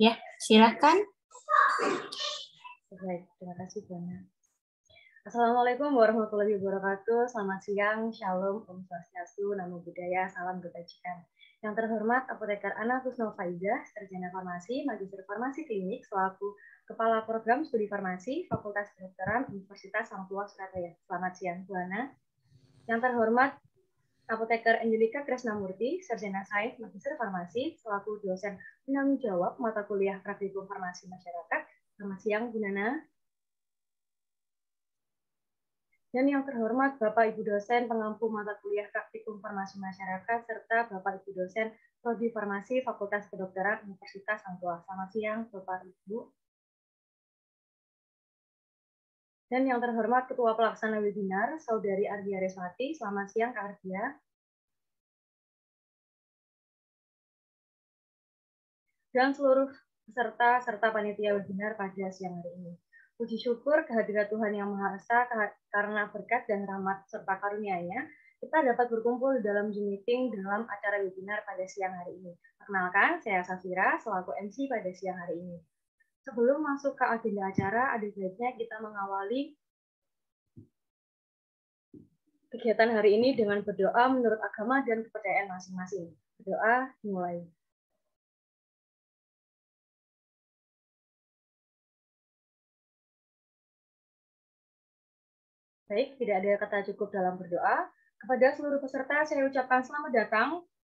Ya, silakan. Baik, terima kasih Buana. Assalamualaikum warahmatullahi wabarakatuh. Selamat siang, Shalom, Om Swastiastu, Namo Buddhaya, Salam Kebajikan. Yang terhormat Apoteker Ana Kusnofaidah, Sarjana Farmasi, Magister Farmasi Klinik, selaku Kepala Program Studi Farmasi, Fakultas Kedokteran Universitas Hangtua Surabaya. Selamat siang, Buana. Yang terhormat Apoteker Angelika Krisnamurti, Sarjana Sains, Magister Farmasi, selaku dosen penanggung jawab mata kuliah Praktikum Farmasi Masyarakat. Selamat siang, Bu Nana. Dan yang terhormat Bapak Ibu dosen pengampu mata kuliah Praktikum Farmasi Masyarakat serta Bapak Ibu dosen Prodi Farmasi Fakultas Kedokteran Universitas Hangtua. Selamat siang Bapak Ibu. Dan yang terhormat Ketua Pelaksana Webinar Saudari Ardia Reswati. Selamat siang Kak Ardia. Dan seluruh peserta serta panitia webinar pada siang hari ini. Puji syukur kehadirat Tuhan Yang Maha Esa karena berkat dan rahmat serta karunia-Nya, kita dapat berkumpul dalam Zoom meeting dalam acara webinar pada siang hari ini. Perkenalkan, saya Safira selaku MC pada siang hari ini. Sebelum masuk ke agenda acara, ada baiknya kita mengawali kegiatan hari ini dengan berdoa menurut agama dan kepercayaan masing-masing. Berdoa dimulai. Baik, tidak ada kata cukup dalam berdoa. Kepada seluruh peserta, saya ucapkan selamat datang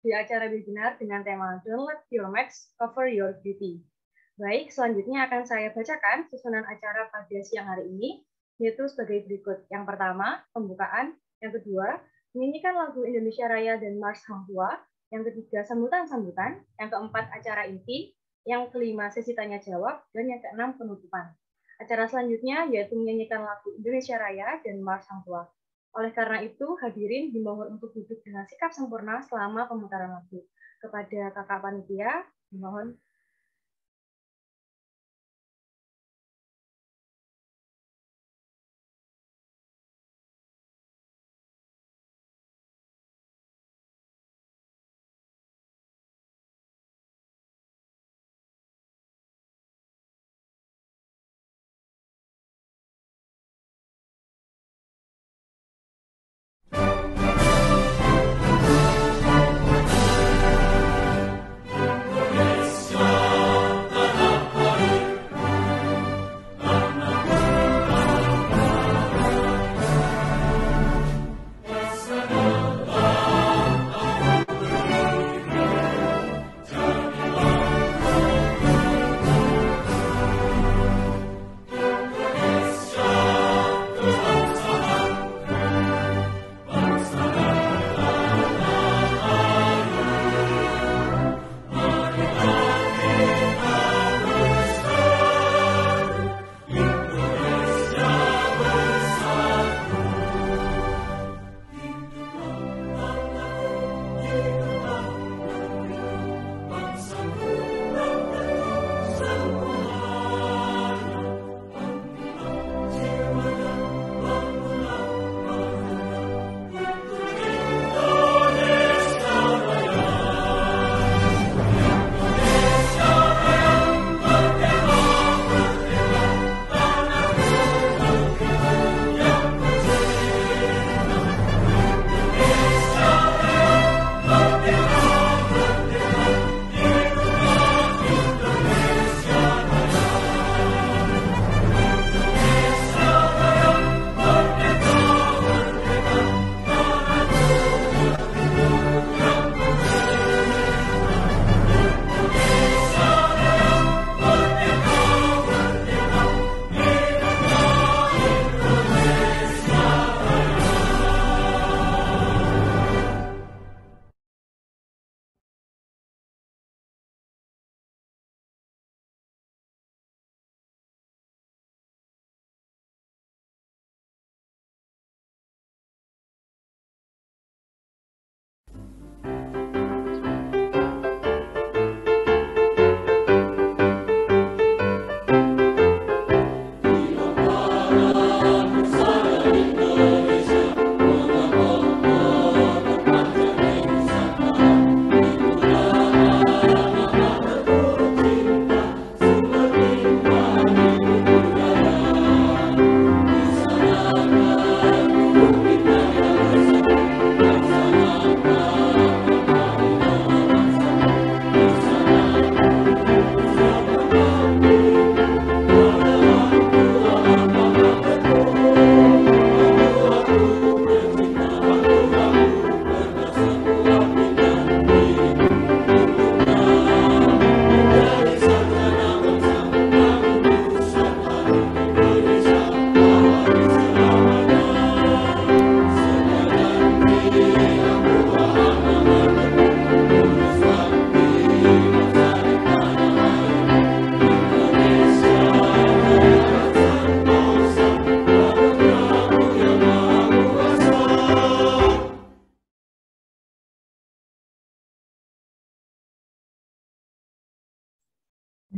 di acara webinar dengan tema Don't Let Your Max Cover Your Beauty. Baik, selanjutnya akan saya bacakan susunan acara pada siang hari ini, yaitu sebagai berikut. Yang pertama, pembukaan. Yang kedua, menyanyikan lagu Indonesia Raya dan Mars Hangtua. Yang ketiga, sambutan-sambutan. Yang keempat, acara inti. Yang kelima, sesi tanya-jawab. Dan yang keenam, penutupan. Acara selanjutnya yaitu menyanyikan lagu Indonesia Raya dan Mars Hangtua. Oleh karena itu, hadirin dimohon untuk duduk dengan sikap sempurna selama pemutaran lagu. Kepada kakak panitia, dimohon.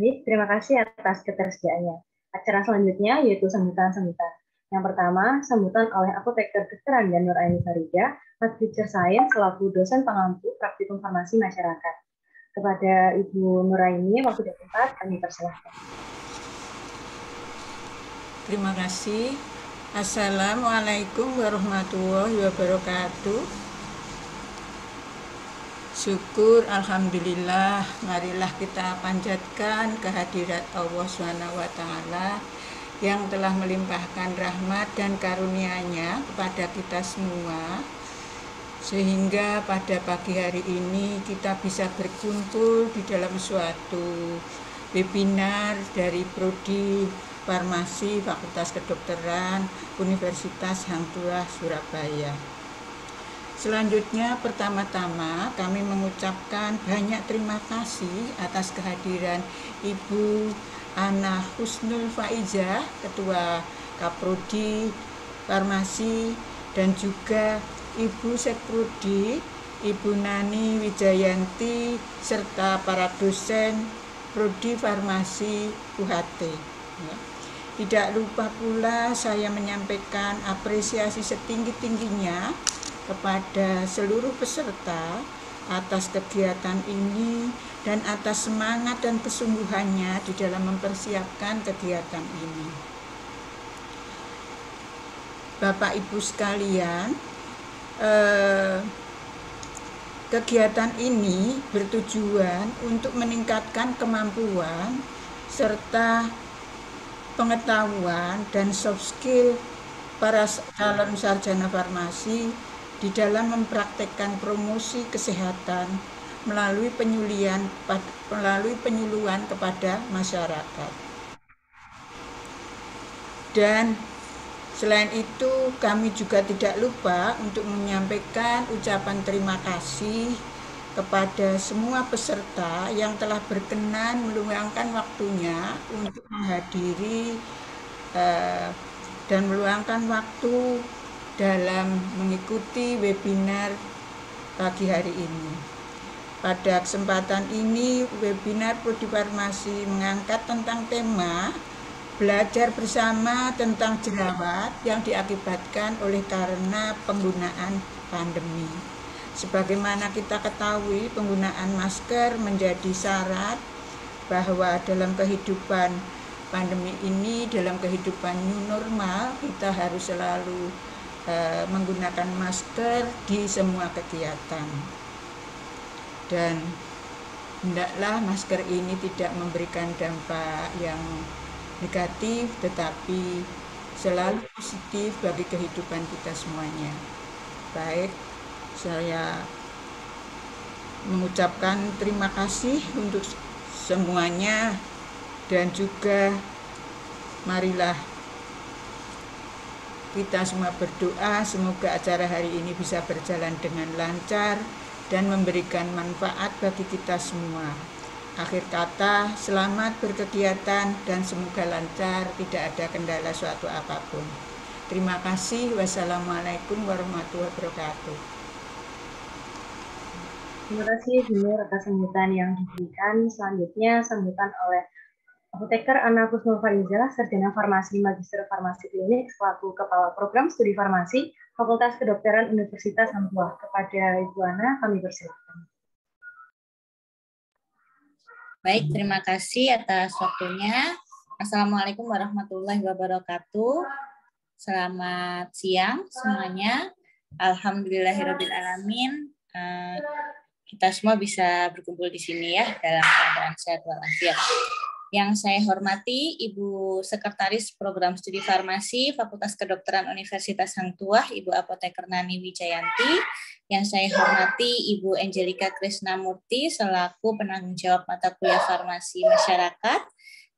Baik, terima kasih atas ketersediaannya. Acara selanjutnya yaitu sambutan-sambutan. Yang pertama, sambutan oleh Apoteker Dr. Anda Nuraini Farida, Teacher Science selaku dosen pengampu praktikum farmasi masyarakat. Kepada Ibu Nuraini, waktu dan tempat kami persilahkan. Terima kasih. Assalamualaikum warahmatullahi wabarakatuh. Syukur, alhamdulillah, marilah kita panjatkan kehadirat Allah SWT yang telah melimpahkan rahmat dan karunia-Nya kepada kita semua, sehingga pada pagi hari ini kita bisa berkumpul di dalam suatu webinar dari Prodi Farmasi Fakultas Kedokteran Universitas Hang Tuah Surabaya. Selanjutnya, pertama-tama kami mengucapkan banyak terima kasih atas kehadiran Ibu Ana Husnul Faizah, Ketua Kaprodi Farmasi, dan juga Ibu Sekprodi, Ibu Nani Wijayanti, serta para dosen Prodi Farmasi UHT. Tidak lupa pula saya menyampaikan apresiasi setinggi-tingginya kepada seluruh peserta atas kegiatan ini dan atas semangat dan kesungguhannya di dalam mempersiapkan kegiatan ini. Bapak Ibu sekalian, kegiatan ini bertujuan untuk meningkatkan kemampuan serta pengetahuan dan soft skill para calon sarjana farmasi di dalam mempraktekkan promosi kesehatan melalui penyuluhan kepada masyarakat. Dan selain itu, kami juga tidak lupa untuk menyampaikan ucapan terima kasih kepada semua peserta yang telah berkenan meluangkan waktunya untuk menghadiri dan meluangkan waktu dalam mengikuti webinar pagi hari ini. Pada kesempatan ini, webinar Prodi Farmasi mengangkat tentang tema belajar bersama tentang jerawat yang diakibatkan oleh karena penggunaan pandemi. Sebagaimana kita ketahui, penggunaan masker menjadi syarat bahwa dalam kehidupan pandemi ini, dalam kehidupan new normal, kita harus selalu menggunakan masker di semua kegiatan. Dan hendaklah masker ini tidak memberikan dampak yang negatif, tetapi selalu positif bagi kehidupan kita semuanya. Baik, saya mengucapkan terima kasih untuk semuanya, dan juga marilah kita semua berdoa semoga acara hari ini bisa berjalan dengan lancar dan memberikan manfaat bagi kita semua. Akhir kata, selamat berkegiatan dan semoga lancar, tidak ada kendala suatu apapun. Terima kasih. Wassalamualaikum warahmatullahi wabarakatuh. Terima kasih Bu Nur atas sambutan yang diberikan. Selanjutnya sambutan oleh Apoteker Ana Husnul Farizah, Sarjana Farmasi Magister Farmasi Klinik selaku Kepala Program Studi Farmasi Fakultas Kedokteran Universitas Hang Tuah. Kepada Ibu Ana, kami persilakan. Baik, terima kasih atas waktunya. Assalamualaikum warahmatullahi wabarakatuh. Selamat siang semuanya. Alhamdulillahirrabbilalamin. Kita semua bisa berkumpul di sini ya dalam keadaan sehat walafiat. Yang saya hormati Ibu Sekretaris Program Studi Farmasi Fakultas Kedokteran Universitas Hang Tuah, Ibu Apoteker Nani Wijayanti. Yang saya hormati Ibu Angelika Krisnamurti selaku penanggung jawab mata kuliah Farmasi Masyarakat.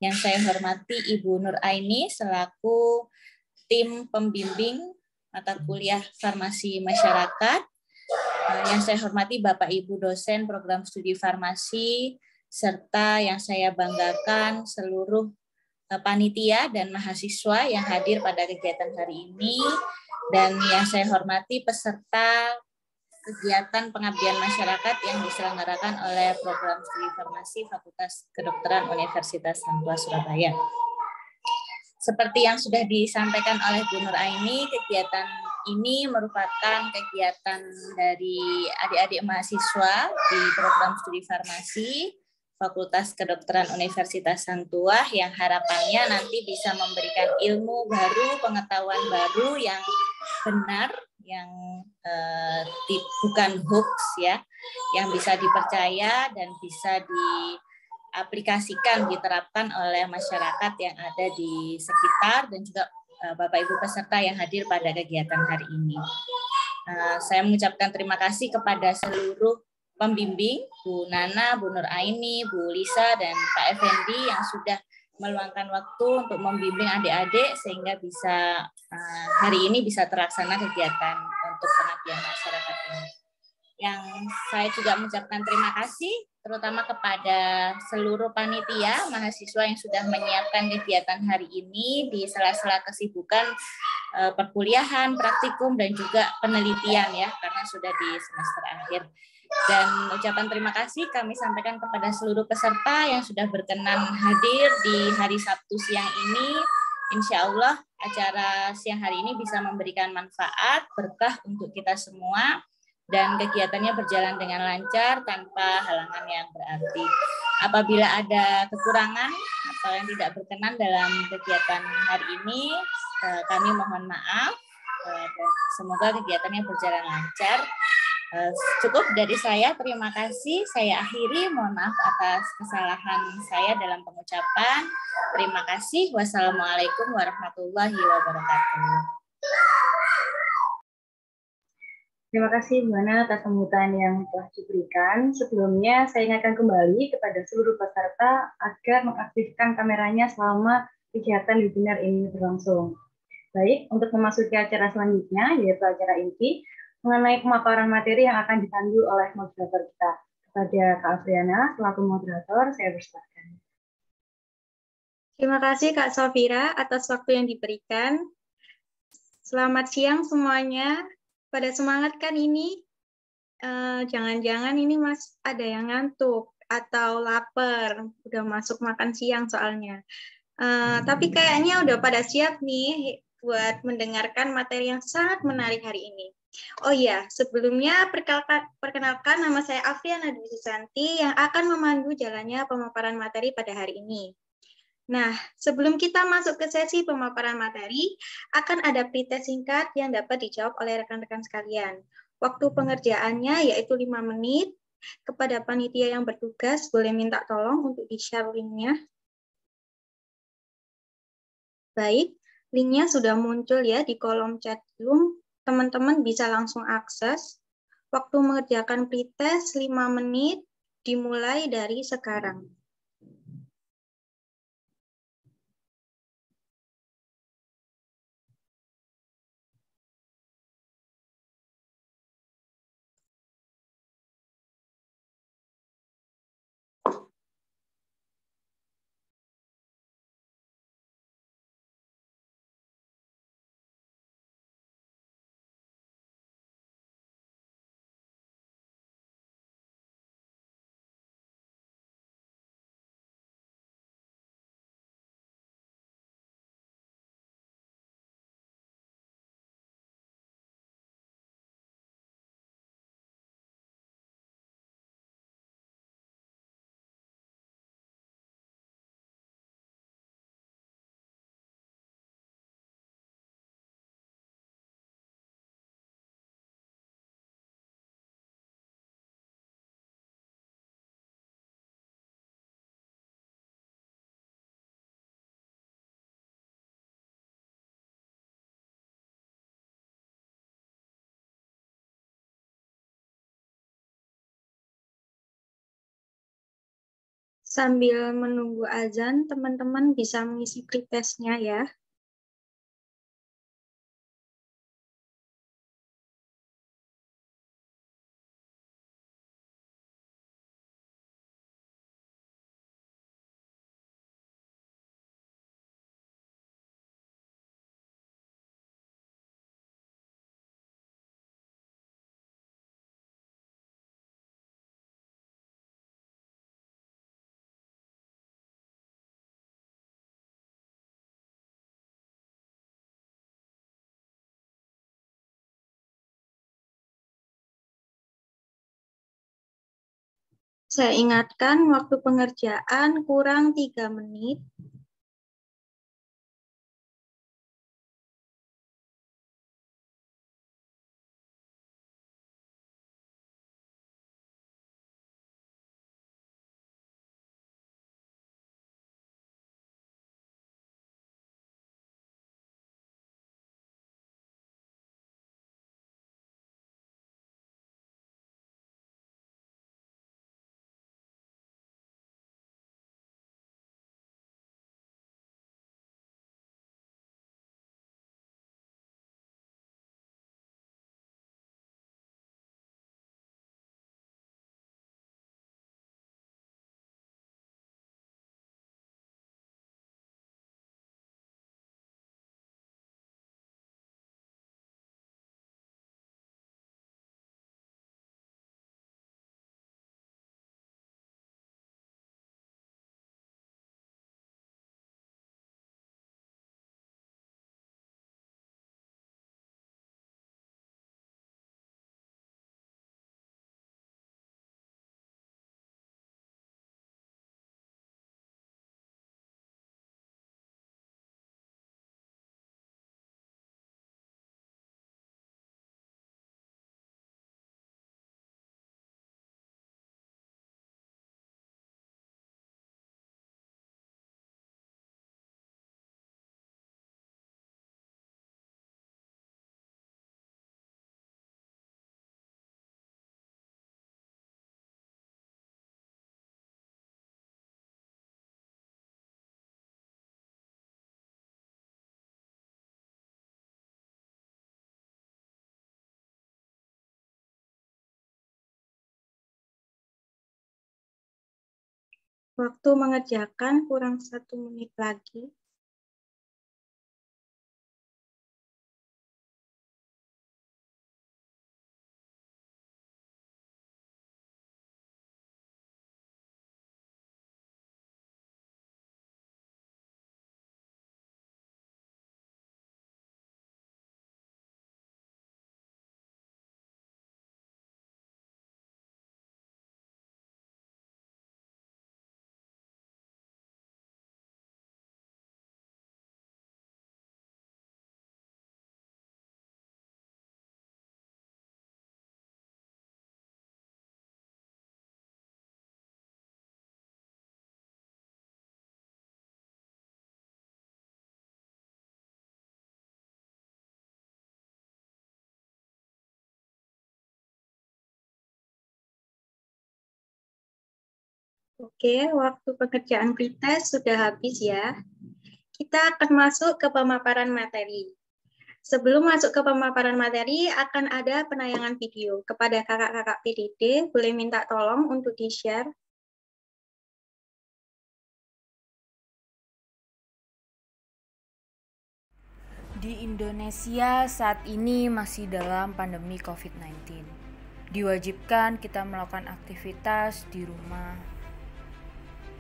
Yang saya hormati Ibu Nuraini selaku tim pembimbing mata kuliah Farmasi Masyarakat. Yang saya hormati Bapak Ibu dosen Program Studi Farmasi, serta yang saya banggakan seluruh panitia dan mahasiswa yang hadir pada kegiatan hari ini, dan yang saya hormati peserta kegiatan pengabdian masyarakat yang diselenggarakan oleh program studi farmasi Fakultas Kedokteran Universitas Hangtua Surabaya. Seperti yang sudah disampaikan oleh Bu Nur Aini, kegiatan ini merupakan kegiatan dari adik-adik mahasiswa di program studi farmasi Fakultas Kedokteran Universitas Hangtua yang harapannya nanti bisa memberikan ilmu baru, pengetahuan baru yang benar, yang bukan hoax ya, yang bisa dipercaya dan bisa diaplikasikan, diterapkan oleh masyarakat yang ada di sekitar dan juga Bapak Ibu peserta yang hadir pada kegiatan hari ini. Saya mengucapkan terima kasih kepada seluruh pembimbing, Bu Nana, Bu Nur Aini, Bu Lisa, dan Pak Effendi yang sudah meluangkan waktu untuk membimbing adik-adik sehingga bisa hari ini bisa terlaksana kegiatan untuk pengabdian masyarakat ini. Yang saya juga mengucapkan terima kasih terutama kepada seluruh panitia mahasiswa yang sudah menyiapkan kegiatan hari ini di sela-sela kesibukan perkuliahan, praktikum, dan juga penelitian ya, karena sudah di semester akhir. Dan ucapan terima kasih kami sampaikan kepada seluruh peserta yang sudah berkenan hadir di hari Sabtu siang ini. Insya Allah acara siang hari ini bisa memberikan manfaat, berkah untuk kita semua, dan kegiatannya berjalan dengan lancar tanpa halangan yang berarti. Apabila ada kekurangan atau yang tidak berkenan dalam kegiatan hari ini, kami mohon maaf dan semoga kegiatannya berjalan lancar. Cukup dari saya, terima kasih. Saya akhiri, mohon maaf atas kesalahan saya dalam pengucapan. Terima kasih. Wassalamualaikum warahmatullahi wabarakatuh. Terima kasih Bu Ana atas sambutan yang telah diberikan. Sebelumnya saya ingatkan kembali kepada seluruh peserta agar mengaktifkan kameranya selama kegiatan webinar ini berlangsung. Baik, untuk memasuki acara selanjutnya, yaitu acara inti, mengenai pemaparan materi yang akan dipandu oleh moderator kita. Kepada Kak Afriana, selaku moderator, saya persilakan. Terima kasih Kak Safira atas waktu yang diberikan. Selamat siang semuanya. Pada semangat kan ini? Jangan-jangan ini Mas ada yang ngantuk atau lapar, udah masuk makan siang soalnya. Tapi kayaknya udah pada siap nih buat mendengarkan materi yang sangat menarik hari ini. Oh iya, sebelumnya perkenalkan nama saya Afriana Dwi Susanti yang akan memandu jalannya pemaparan materi pada hari ini. Nah, sebelum kita masuk ke sesi pemaparan materi, akan ada pretest singkat yang dapat dijawab oleh rekan-rekan sekalian. Waktu pengerjaannya yaitu 5 menit. Kepada panitia yang bertugas, boleh minta tolong untuk di-share link-nya. Baik, link-nya sudah muncul ya di kolom chat Zoom. Teman-teman bisa langsung akses. Waktu mengerjakan pretest 5 menit, dimulai dari sekarang. Sambil menunggu azan, teman-teman bisa mengisi pretest-nya ya. Saya ingatkan waktu pengerjaan kurang 3 menit. Waktu mengerjakan kurang 1 menit lagi. Oke, waktu pekerjaan pretest sudah habis ya. Kita akan masuk ke pemaparan materi. Sebelum masuk ke pemaparan materi, akan ada penayangan video. Kepada kakak-kakak PDD, boleh minta tolong untuk di-share. Di Indonesia saat ini masih dalam pandemi COVID-19. Diwajibkan kita melakukan aktivitas di rumah,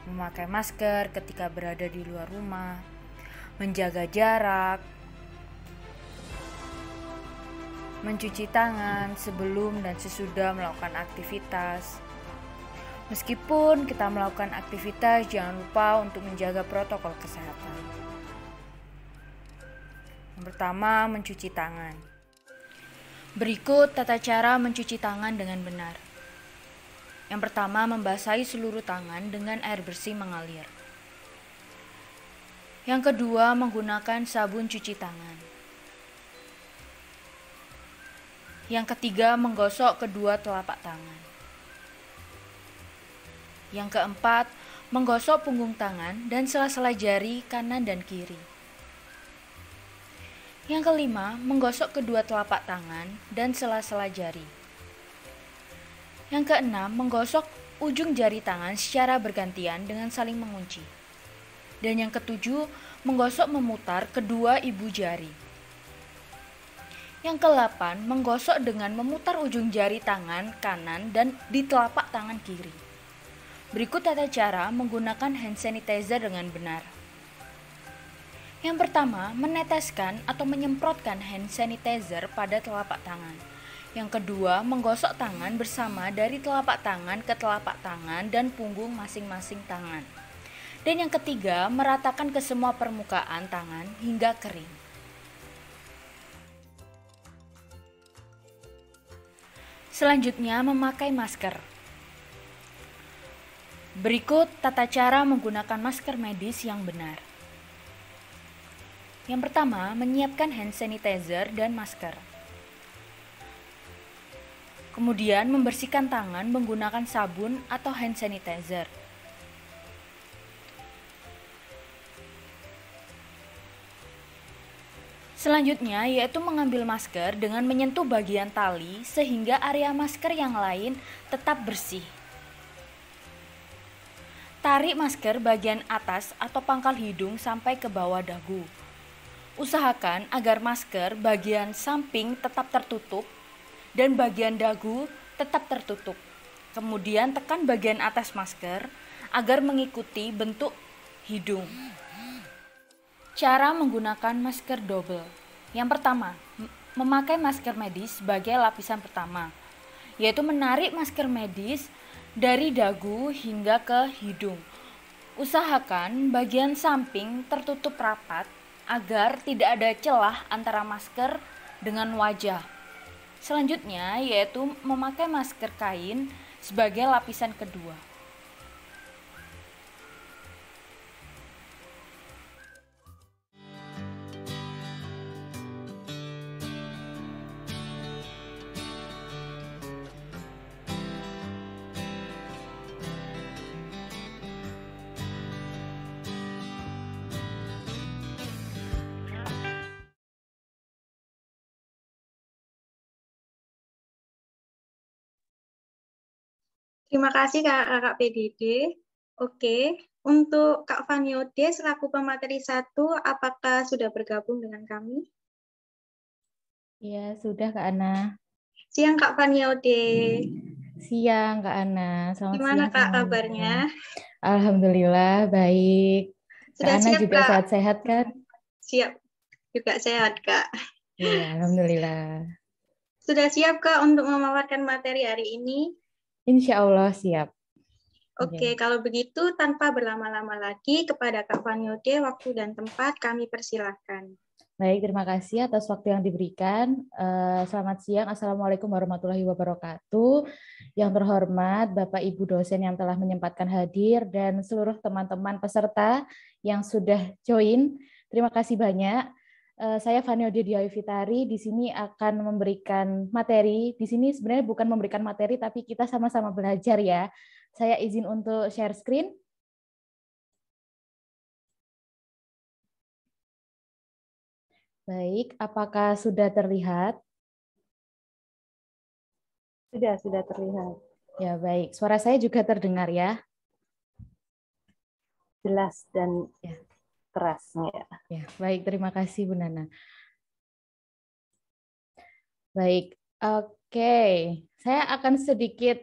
memakai masker ketika berada di luar rumah, menjaga jarak, mencuci tangan sebelum dan sesudah melakukan aktivitas. Meskipun kita melakukan aktivitas, jangan lupa untuk menjaga protokol kesehatan. Yang pertama, mencuci tangan. Berikut tata cara mencuci tangan dengan benar. Yang pertama, membasahi seluruh tangan dengan air bersih mengalir. Yang kedua, menggunakan sabun cuci tangan. Yang ketiga, menggosok kedua telapak tangan. Yang keempat, menggosok punggung tangan dan sela-sela jari kanan dan kiri. Yang kelima, menggosok kedua telapak tangan dan sela-sela jari. Yang keenam, menggosok ujung jari tangan secara bergantian dengan saling mengunci. Dan yang ketujuh, menggosok memutar kedua ibu jari. Yang ke-8, menggosok dengan memutar ujung jari tangan kanan dan di telapak tangan kiri. Berikut tata cara menggunakan hand sanitizer dengan benar. Yang pertama, meneteskan atau menyemprotkan hand sanitizer pada telapak tangan. Yang kedua, menggosok tangan bersama dari telapak tangan ke telapak tangan dan punggung masing-masing tangan. Dan yang ketiga, meratakan ke semua permukaan tangan hingga kering. Selanjutnya, memakai masker. Berikut tata cara menggunakan masker medis yang benar. Yang pertama, menyiapkan hand sanitizer dan masker. Kemudian membersihkan tangan menggunakan sabun atau hand sanitizer. Selanjutnya yaitu mengambil masker dengan menyentuh bagian tali sehingga area masker yang lain tetap bersih. Tarik masker bagian atas atau pangkal hidung sampai ke bawah dagu. Usahakan agar masker bagian samping tetap tertutup dan bagian dagu tetap tertutup. Kemudian tekan bagian atas masker agar mengikuti bentuk hidung. Cara menggunakan masker double. Yang pertama, memakai masker medis sebagai lapisan pertama, yaitu menarik masker medis dari dagu hingga ke hidung. Usahakan bagian samping tertutup rapat agar tidak ada celah antara masker dengan wajah. Selanjutnya yaitu memakai masker kain sebagai lapisan kedua. Terima kasih Kakak PDD. Oke, untuk Kak Vaniode selaku pemateri 1, apakah sudah bergabung dengan kami? Ya, sudah Kak Ana. Siang Kak Vaniode. Siang Kak Ana. Selamat Gimana siang Kak semuanya. kabarnya? Alhamdulillah baik. Sudah Kak Ana siap, juga Kak? sehat-sehat kan? Siap, juga sehat Kak. Iya, alhamdulillah. Sudah siap Kak untuk memaparkan materi hari ini? Insya Allah siap. Oke, kalau begitu tanpa berlama-lama lagi kepada Kak Vaniode, waktu dan tempat kami persilahkan. Baik, terima kasih atas waktu yang diberikan. Selamat siang, Assalamualaikum warahmatullahi wabarakatuh. Yang terhormat Bapak Ibu dosen yang telah menyempatkan hadir dan seluruh teman-teman peserta yang sudah join. Terima kasih banyak. Saya Vaniode Diawi Fitari di sini akan memberikan materi. Di sini sebenarnya bukan memberikan materi, tapi kita sama-sama belajar ya. Saya izin untuk share screen. Baik, apakah sudah terlihat? Sudah terlihat. Ya, baik. Suara saya juga terdengar ya? Jelas dan ya. Kerasnya. Ya, baik. Terima kasih Bu Nana. Baik, oke. Saya akan sedikit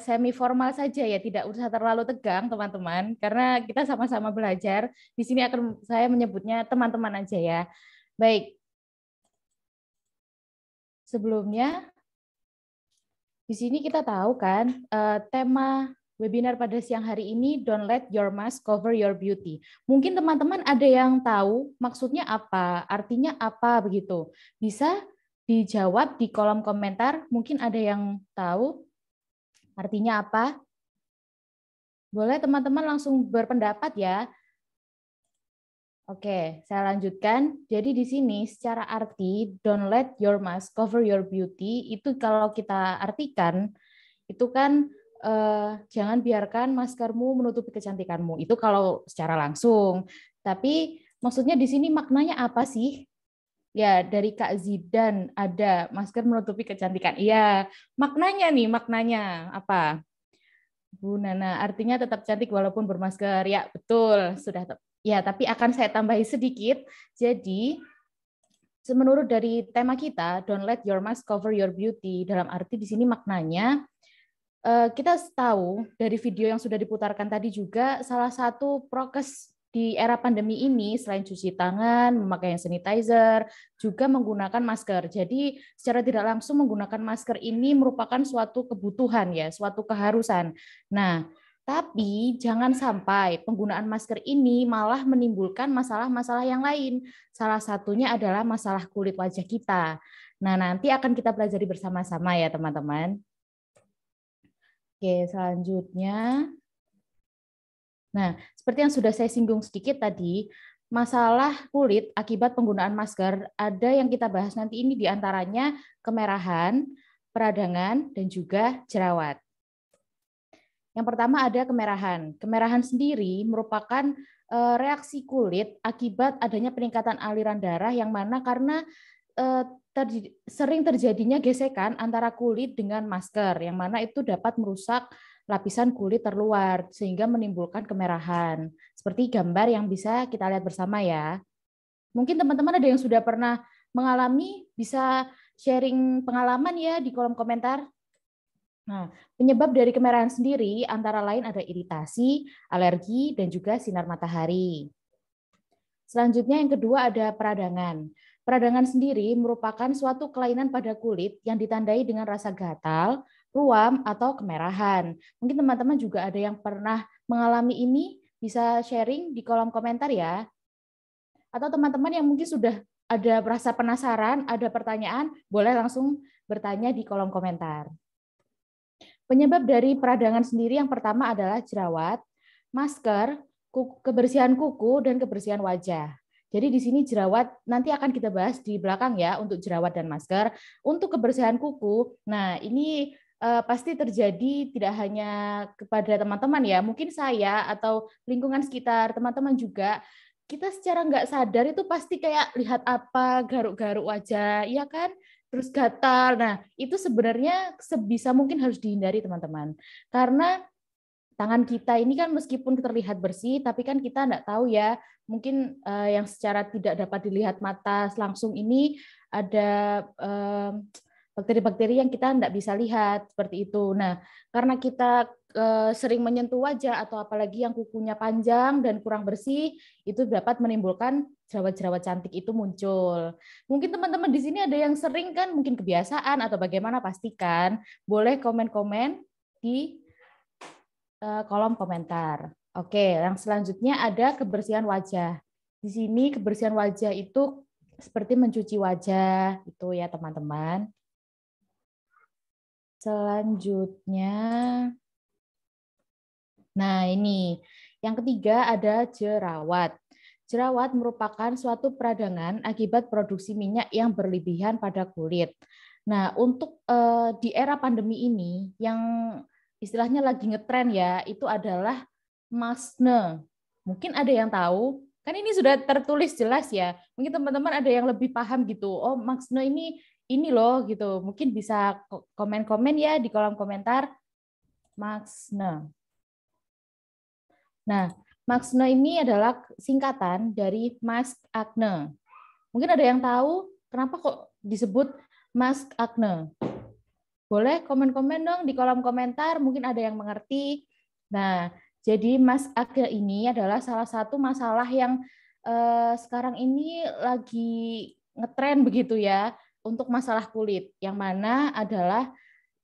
semi formal saja ya, tidak usah terlalu tegang teman-teman, karena kita sama-sama belajar. Di sini akan saya menyebutnya teman-teman aja ya. Baik. Sebelumnya, di sini kita tahu kan tema webinar pada siang hari ini, Don't Let Your Mask Cover Your Beauty. Mungkin teman-teman ada yang tahu maksudnya apa, artinya apa begitu. Bisa dijawab di kolom komentar, mungkin ada yang tahu artinya apa. Boleh teman-teman langsung berpendapat ya. Oke, saya lanjutkan. Jadi di sini secara arti, Don't Let Your Mask Cover Your Beauty, itu kalau kita artikan, itu kan jangan biarkan maskermu menutupi kecantikanmu. Itu kalau secara langsung. Tapi maksudnya di sini maknanya apa sih? Ya, dari Kak Zidan ada masker menutupi kecantikan. Iya, maknanya apa? Bu Nana, artinya tetap cantik walaupun bermasker. Ya, betul. Sudah. Ya, tapi akan saya tambahi sedikit. Jadi, menurut dari tema kita, Don't Let Your Mask Cover Your Beauty, dalam arti di sini maknanya, kita tahu dari video yang sudah diputarkan tadi juga, salah satu prokes di era pandemi ini selain cuci tangan, memakai hand sanitizer, juga menggunakan masker. Jadi secara tidak langsung menggunakan masker ini merupakan suatu kebutuhan ya, suatu keharusan. Nah, tapi jangan sampai penggunaan masker ini malah menimbulkan masalah-masalah yang lain. Salah satunya adalah masalah kulit wajah kita. Nah, nanti akan kita pelajari bersama-sama ya, teman-teman. Oke, selanjutnya. Nah, seperti yang sudah saya singgung sedikit tadi, masalah kulit akibat penggunaan masker, ada yang kita bahas nanti ini diantaranya kemerahan, peradangan, dan juga jerawat. Yang pertama ada kemerahan. Kemerahan sendiri merupakan reaksi kulit akibat adanya peningkatan aliran darah yang mana karena sering terjadinya gesekan antara kulit dengan masker, yang mana itu dapat merusak lapisan kulit terluar sehingga menimbulkan kemerahan. Seperti gambar yang bisa kita lihat bersama ya. Mungkin teman-teman ada yang sudah pernah mengalami, bisa sharing pengalaman ya di kolom komentar. Nah, penyebab dari kemerahan sendiri antara lain ada iritasi, alergi, dan juga sinar matahari. Selanjutnya yang kedua ada peradangan. Peradangan sendiri merupakan suatu kelainan pada kulit yang ditandai dengan rasa gatal, ruam, atau kemerahan. Mungkin teman-teman juga ada yang pernah mengalami ini, bisa sharing di kolom komentar ya. Atau teman-teman yang mungkin sudah ada rasa penasaran, ada pertanyaan, boleh langsung bertanya di kolom komentar. Penyebab dari peradangan sendiri yang pertama adalah jerawat, masker, kebersihan kuku, dan kebersihan wajah. Jadi di sini jerawat nanti akan kita bahas di belakang ya untuk jerawat dan masker. Untuk kebersihan kuku, nah ini pasti terjadi tidak hanya kepada teman-teman ya, mungkin saya atau lingkungan sekitar teman-teman juga. Kita secara nggak sadar itu pasti kayak lihat apa garuk-garuk wajah, ya kan? Terus gatal. Nah, itu sebenarnya sebisa mungkin harus dihindari teman-teman. Karena tangan kita ini kan meskipun terlihat bersih, tapi kan kita nggak tahu ya, mungkin yang secara tidak dapat dilihat mata langsung ini ada bakteri-bakteri yang kita nggak bisa lihat, seperti itu. Nah, karena kita sering menyentuh wajah atau apalagi yang kukunya panjang dan kurang bersih, itu dapat menimbulkan jerawat-jerawat cantik itu muncul. Mungkin teman-teman di sini ada yang sering kan, mungkin kebiasaan atau bagaimana, pastikan boleh komen-komen di kolom komentar. Oke, yang selanjutnya ada kebersihan wajah. Di sini kebersihan wajah itu seperti mencuci wajah, itu ya teman-teman. Selanjutnya, nah ini yang ketiga ada jerawat. Jerawat merupakan suatu peradangan akibat produksi minyak yang berlebihan pada kulit. Nah, untuk di era pandemi ini yang istilahnya lagi ngetren ya, itu adalah maskne. Mungkin ada yang tahu, kan ini sudah tertulis jelas ya. Mungkin teman-teman ada yang lebih paham gitu. Oh, maskne ini loh gitu. Mungkin bisa komen-komen ya di kolom komentar. Maskne. Nah, maskne ini adalah singkatan dari mask acne. Mungkin ada yang tahu kenapa kok disebut mask acne? Boleh komen-komen dong di kolom komentar, mungkin ada yang mengerti. Nah, jadi mask acne ini adalah salah satu masalah yang sekarang ini lagi ngetren begitu ya, untuk masalah kulit, yang mana adalah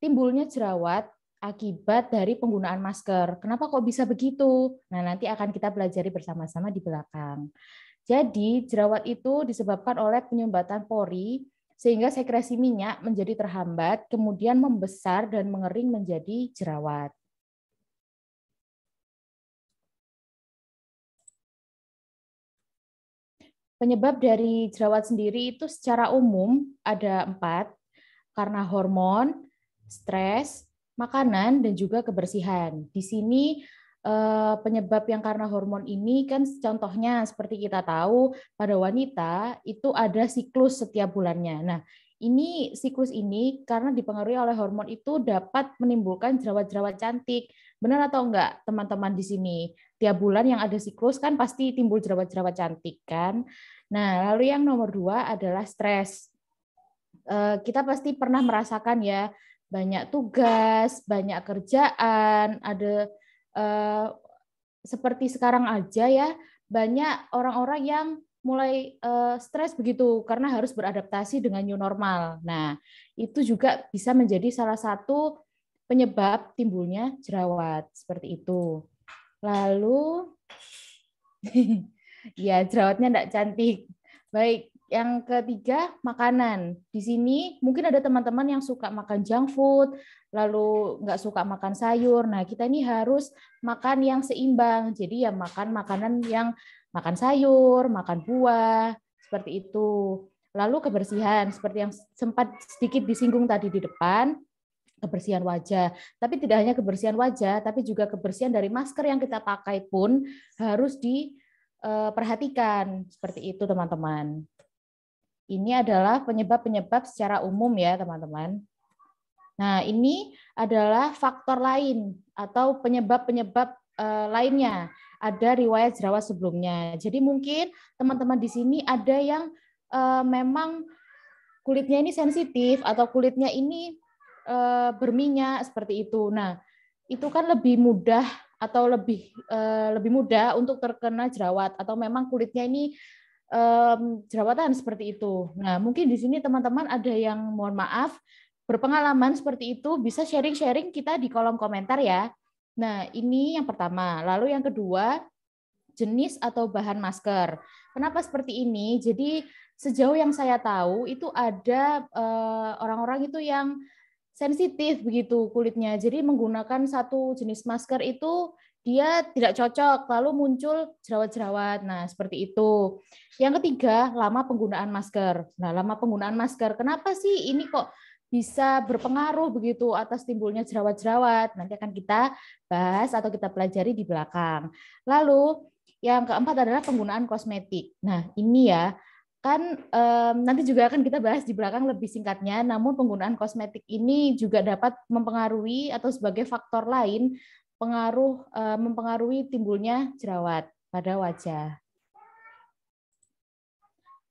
timbulnya jerawat akibat dari penggunaan masker. Kenapa kok bisa begitu? Nah, nanti akan kita pelajari bersama-sama di belakang. Jadi, jerawat itu disebabkan oleh penyumbatan pori, sehingga sekresi minyak menjadi terhambat, kemudian membesar dan mengering menjadi jerawat. Penyebab dari jerawat sendiri itu secara umum ada 4, karena hormon, stres, makanan, dan juga kebersihan. Di sini penyebab yang karena hormon ini kan contohnya seperti kita tahu pada wanita itu ada siklus setiap bulannya. Nah, ini siklus ini karena dipengaruhi oleh hormon itu dapat menimbulkan jerawat-jerawat cantik. Benar atau enggak teman-teman di sini? Tiap bulan yang ada siklus kan pasti timbul jerawat-jerawat cantik kan. Nah, lalu yang nomor 2 adalah stres. Kita pasti pernah merasakan ya, banyak tugas, banyak kerjaan, ada seperti sekarang aja ya, banyak orang-orang yang mulai stres begitu karena harus beradaptasi dengan new normal. Nah, itu juga bisa menjadi salah satu penyebab timbulnya jerawat seperti itu. Lalu ya, jerawatnya enggak cantik. Baik, yang ketiga makanan. Di sini mungkin ada teman-teman yang suka makan junk food, lalu nggak suka makan sayur. Nah, kita ini harus makan yang seimbang. Jadi ya makan makanan yang makan sayur, makan buah, seperti itu. Lalu kebersihan, seperti yang sempat sedikit disinggung tadi di depan, kebersihan wajah. Tapi tidak hanya kebersihan wajah, tapi juga kebersihan dari masker yang kita pakai pun harus diperhatikan. Seperti itu, teman-teman. Ini adalah penyebab-penyebab secara umum ya, teman-teman. Nah, ini adalah faktor lain atau penyebab-penyebab lainnya. Ada riwayat jerawat sebelumnya. Jadi mungkin teman-teman di sini ada yang memang kulitnya ini sensitif atau kulitnya ini berminyak seperti itu. Nah, itu kan lebih mudah atau lebih mudah untuk terkena jerawat atau memang kulitnya ini jerawatan seperti itu. Nah, mungkin di sini teman-teman ada yang mohon maaf berpengalaman seperti itu, bisa sharing-sharing kita di kolom komentar ya. Nah, ini yang pertama. Lalu yang kedua, jenis atau bahan masker. Kenapa seperti ini? Jadi sejauh yang saya tahu itu ada orang-orang itu yang sensitif begitu kulitnya. Jadi menggunakan satu jenis masker itu dia tidak cocok, lalu muncul jerawat-jerawat. Nah, seperti itu. Yang ketiga, lama penggunaan masker. Nah, lama penggunaan masker. Kenapa sih ini kok bisa berpengaruh begitu atas timbulnya jerawat-jerawat? Nanti akan kita bahas atau kita pelajari di belakang. Lalu, yang keempat adalah penggunaan kosmetik. Nah, ini ya, kan nanti juga akan kita bahas di belakang lebih singkatnya, namun penggunaan kosmetik ini juga dapat mempengaruhi atau sebagai faktor lain mempengaruhi timbulnya jerawat pada wajah.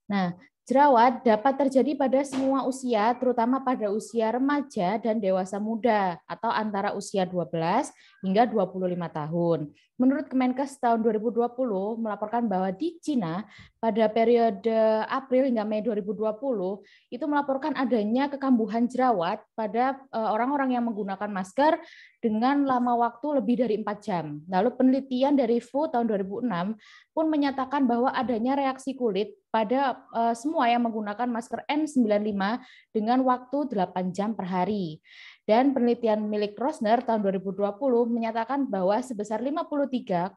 Nah, jerawat dapat terjadi pada semua usia, terutama pada usia remaja dan dewasa muda atau antara usia 12 hingga 25 tahun. Menurut Kemenkes tahun 2020 melaporkan bahwa di Cina pada periode April hingga Mei 2020 itu melaporkan adanya kekambuhan jerawat pada orang-orang yang menggunakan masker dengan lama waktu lebih dari 4 jam. Lalu penelitian dari WHO tahun 2006 pun menyatakan bahwa adanya reaksi kulit pada semua yang menggunakan masker N95 dengan waktu 8 jam per hari. Dan penelitian milik Rosner tahun 2020 menyatakan bahwa sebesar 53,1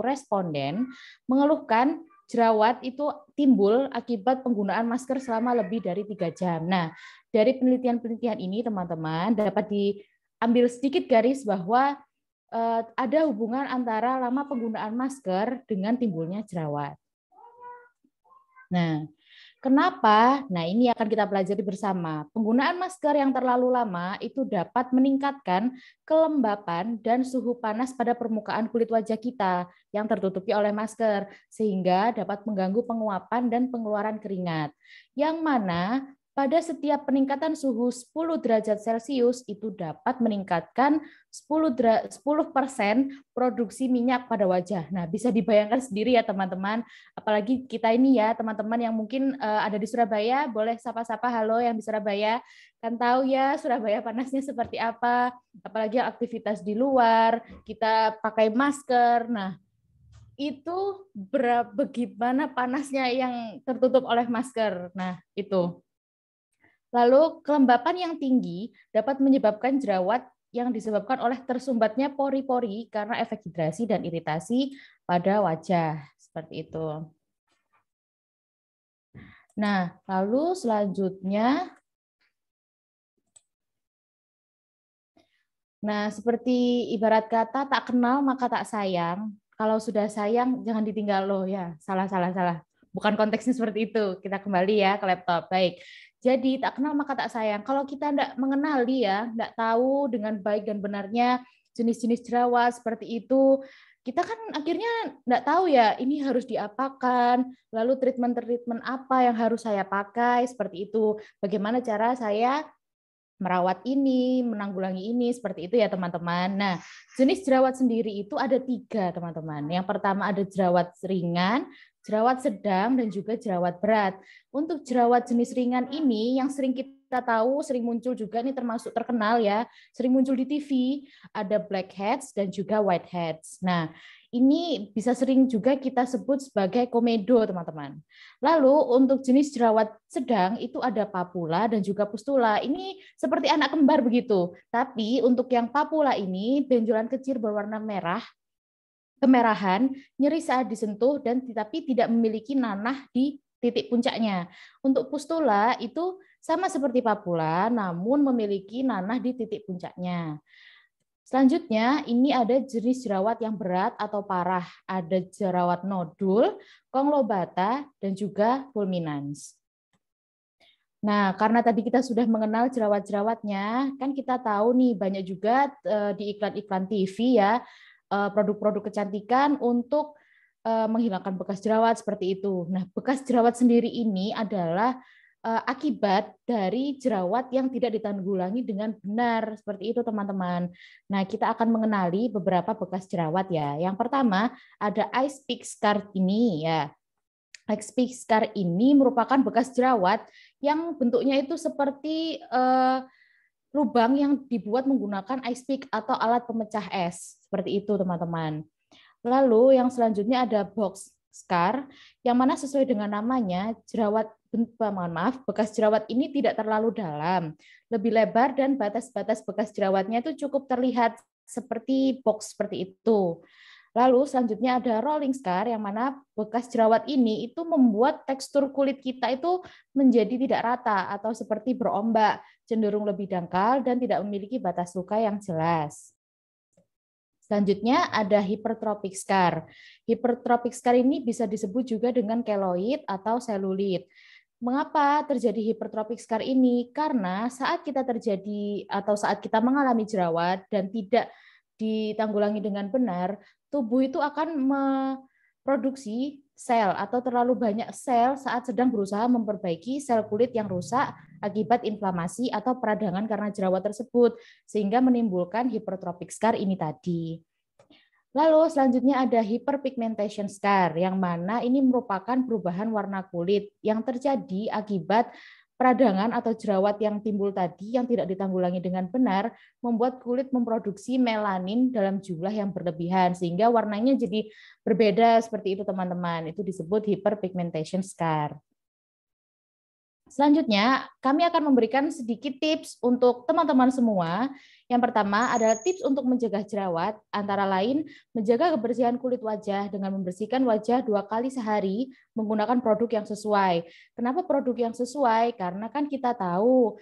responden mengeluhkan jerawat itu timbul akibat penggunaan masker selama lebih dari 3 jam. Nah, dari penelitian-penelitian ini teman-teman dapat diambil sedikit garis bahwa ada hubungan antara lama penggunaan masker dengan timbulnya jerawat. Nah, kenapa? Nah, ini akan kita pelajari bersama. Penggunaan masker yang terlalu lama itu dapat meningkatkan kelembapan dan suhu panas pada permukaan kulit wajah kita yang tertutupi oleh masker, sehingga dapat mengganggu penguapan dan pengeluaran keringat. Yang mana pada setiap peningkatan suhu 10 derajat Celcius itu dapat meningkatkan 10% produksi minyak pada wajah. Nah, bisa dibayangkan sendiri ya teman-teman, apalagi kita ini ya teman-teman yang mungkin ada di Surabaya, boleh sapa-sapa halo yang di Surabaya, kan tahu ya Surabaya panasnya seperti apa, apalagi aktivitas di luar, kita pakai masker. Nah, itu bagaimana panasnya yang tertutup oleh masker. Nah, itu. Lalu kelembapan yang tinggi dapat menyebabkan jerawat yang disebabkan oleh tersumbatnya pori-pori karena efek hidrasi dan iritasi pada wajah. Seperti itu. Nah, lalu selanjutnya, nah seperti ibarat kata tak kenal maka tak sayang. Kalau sudah sayang jangan ditinggal loh ya. Salah. Bukan konteksnya seperti itu. Kita kembali ya ke laptop. Baik. Jadi tak kenal maka tak sayang. Kalau kita tidak mengenal dia, tidak tahu dengan baik dan benarnya jenis-jenis jerawat seperti itu, kita kan akhirnya tidak tahu ya ini harus diapakan, lalu treatment apa yang harus saya pakai seperti itu. Bagaimana cara saya merawat ini, menanggulangi ini, seperti itu ya teman-teman. Nah, jenis jerawat sendiri itu ada 3 teman-teman. Yang pertama ada jerawat ringan, jerawat sedang, dan juga jerawat berat. Untuk jerawat jenis ringan ini yang sering kita tahu, sering muncul juga, ini termasuk terkenal ya, sering muncul di TV, ada blackheads dan juga whiteheads. Nah, ini bisa sering juga kita sebut sebagai komedo, teman-teman. Lalu untuk jenis jerawat sedang itu ada papula dan juga pustula. Ini seperti anak kembar begitu. Tapi untuk yang papula ini benjolan kecil berwarna merah, kemerahan, nyeri saat disentuh dan tapi tidak memiliki nanah di titik puncaknya. Untuk pustula itu sama seperti papula namun memiliki nanah di titik puncaknya. Selanjutnya, ini ada jenis jerawat yang berat atau parah. Ada jerawat nodul, conglobata, dan juga fulminans. Nah, karena tadi kita sudah mengenal jerawat-jerawatnya, kan kita tahu nih banyak juga di iklan-iklan TV ya, produk-produk kecantikan untuk menghilangkan bekas jerawat seperti itu. Nah, bekas jerawat sendiri ini adalah akibat dari jerawat yang tidak ditanggulangi dengan benar. Seperti itu, teman-teman. Nah, kita akan mengenali beberapa bekas jerawat ya. Yang pertama, ada ice pick scar ini ya. Ice pick scar ini merupakan bekas jerawat yang bentuknya itu seperti lubang yang dibuat menggunakan ice pick atau alat pemecah es. Seperti itu, teman-teman. Lalu yang selanjutnya ada box scar, yang mana sesuai dengan namanya, bekas jerawat ini tidak terlalu dalam, lebih lebar dan batas-batas bekas jerawatnya itu cukup terlihat seperti box seperti itu. Lalu selanjutnya ada rolling scar, yang mana bekas jerawat ini itu membuat tekstur kulit kita itu menjadi tidak rata atau seperti berombak, cenderung lebih dangkal dan tidak memiliki batas luka yang jelas. Selanjutnya ada hypertrophic scar. Hypertrophic scar ini bisa disebut juga dengan keloid atau selulit. Mengapa terjadi hypertrophic scar ini? Karena saat kita mengalami jerawat dan tidak ditanggulangi dengan benar, tubuh itu akan memproduksi sel atau terlalu banyak sel saat sedang berusaha memperbaiki sel kulit yang rusak akibat inflamasi atau peradangan karena jerawat tersebut, sehingga menimbulkan hypertrophic scar ini tadi. Lalu selanjutnya ada hyperpigmentation scar, yang mana ini merupakan perubahan warna kulit yang terjadi akibat peradangan atau jerawat yang timbul tadi yang tidak ditanggulangi dengan benar, membuat kulit memproduksi melanin dalam jumlah yang berlebihan, sehingga warnanya jadi berbeda seperti itu, teman-teman. Itu disebut hyperpigmentation scar. Selanjutnya, kami akan memberikan sedikit tips untuk teman-teman semua. Yang pertama adalah tips untuk mencegah jerawat, antara lain menjaga kebersihan kulit wajah dengan membersihkan wajah 2 kali sehari menggunakan produk yang sesuai. Kenapa produk yang sesuai? Karena kan kita tahu